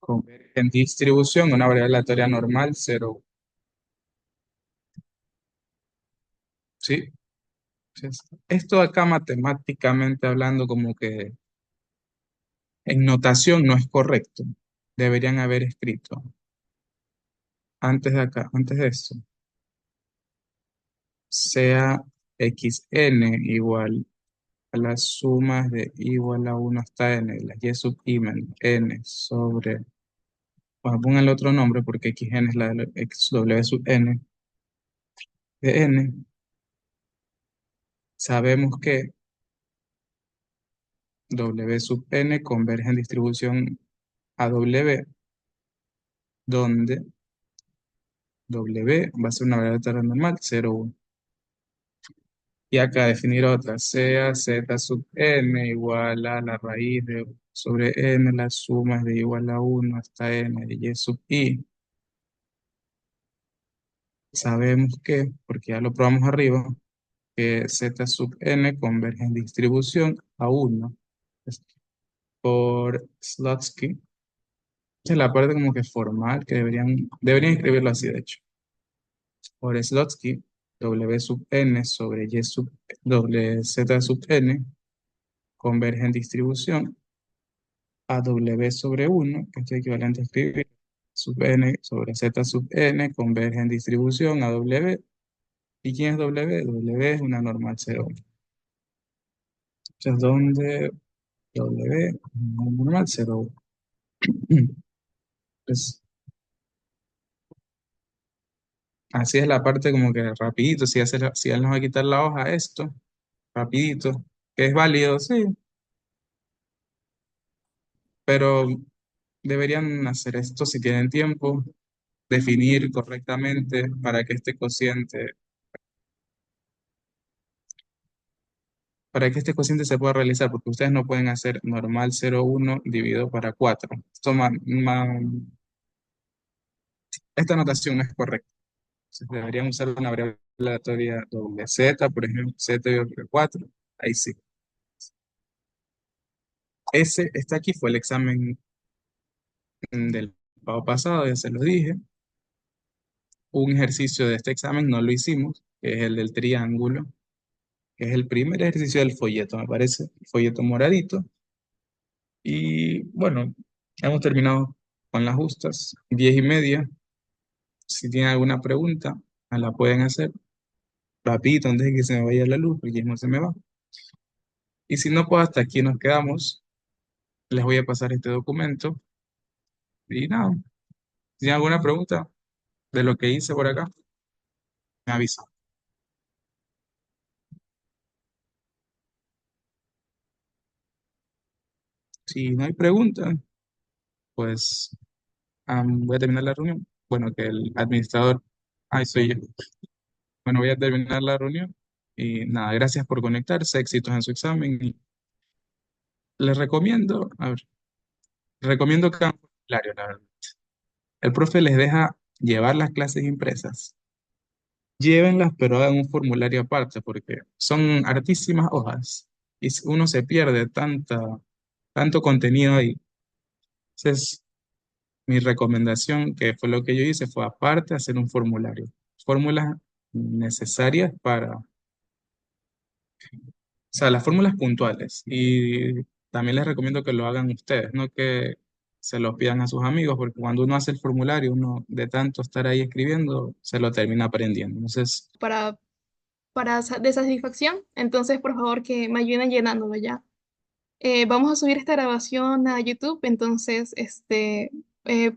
converge en distribución, una variable aleatoria normal, 0. ¿Sí? Entonces, esto acá matemáticamente hablando como que en notación no es correcto. Deberían haber escrito antes de acá, antes de esto, sea xn igual a las sumas de igual a 1 hasta n, de las y sub i menos n sobre, bueno, pongan el otro nombre porque xn es la de x w sub n de n. Sabemos que w sub n converge en distribución a w, donde w va a ser una variable normal, 0, 1. Y acá definir otra, sea z sub n igual a la raíz de sobre n, las sumas de igual a 1 hasta n de y sub i. Sabemos que, porque ya lo probamos arriba, que z sub n converge en distribución a 1 por Slotsky. Esta es la parte como que formal, que deberían escribirlo así, de hecho. Por Slotsky, w sub n sobre y sub, z sub n converge en distribución a w sobre 1, que es equivalente a escribir sub n sobre z sub n converge en distribución a w. ¿Y quién es w? W es una normal 0. Entonces, ¿dónde w? Una normal 0. Pues así es la parte como que rapidito, si él nos va a quitar la hoja, esto, rapidito, que es válido, sí, pero deberían hacer esto si tienen tiempo, definir correctamente para que este cociente se pueda realizar, porque ustedes no pueden hacer normal 0,1 dividido para 4. Esta notación no es correcta. Entonces, deberían usar una variable aleatoria doble z, por ejemplo, z igual a 4. Ahí sí. Este aquí fue el examen del pago pasado, ya se lo dije. Un ejercicio de este examen no lo hicimos, que es el del triángulo, que es el primer ejercicio del folleto, me parece, el folleto moradito. Y bueno, hemos terminado con las justas, 10:30. Si tienen alguna pregunta, me la pueden hacer rapidito antes de que se me vaya la luz, porque ya no se me va. Y si no, pues hasta aquí nos quedamos. Les voy a pasar este documento. Y nada, si tienen alguna pregunta de lo que hice por acá, me avisan. Si no hay preguntas, pues voy a terminar la reunión. Bueno, que el administrador, ahí soy yo. Bueno, voy a terminar la reunión. Y nada, gracias por conectarse, éxitos en su examen. Y les recomiendo, a ver, recomiendo que hagan un formulario, la verdad. El profe les deja llevar las clases impresas. Llévenlas, pero hagan un formulario aparte, porque son hartísimas hojas y uno se pierde tanto contenido ahí. Entonces, mi recomendación, que fue lo que yo hice, fue aparte hacer un formulario. Fórmulas necesarias o sea, las fórmulas puntuales. Y también les recomiendo que lo hagan ustedes, no que se lo pidan a sus amigos, porque cuando uno hace el formulario, uno de tanto estar ahí escribiendo, se lo termina aprendiendo. Entonces, para, de satisfacción. Entonces, por favor, que me ayuden llenándolo ya. Vamos a subir esta grabación a YouTube, entonces,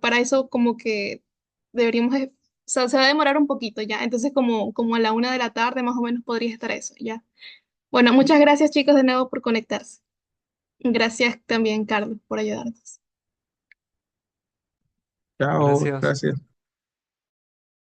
para eso como que deberíamos, o sea, se va a demorar un poquito ya, entonces como a la 1 de la tarde más o menos podría estar eso, ya. Bueno, muchas gracias chicos de nuevo por conectarse. Gracias también, Carlos, por ayudarnos. chao, Gracias. gracias.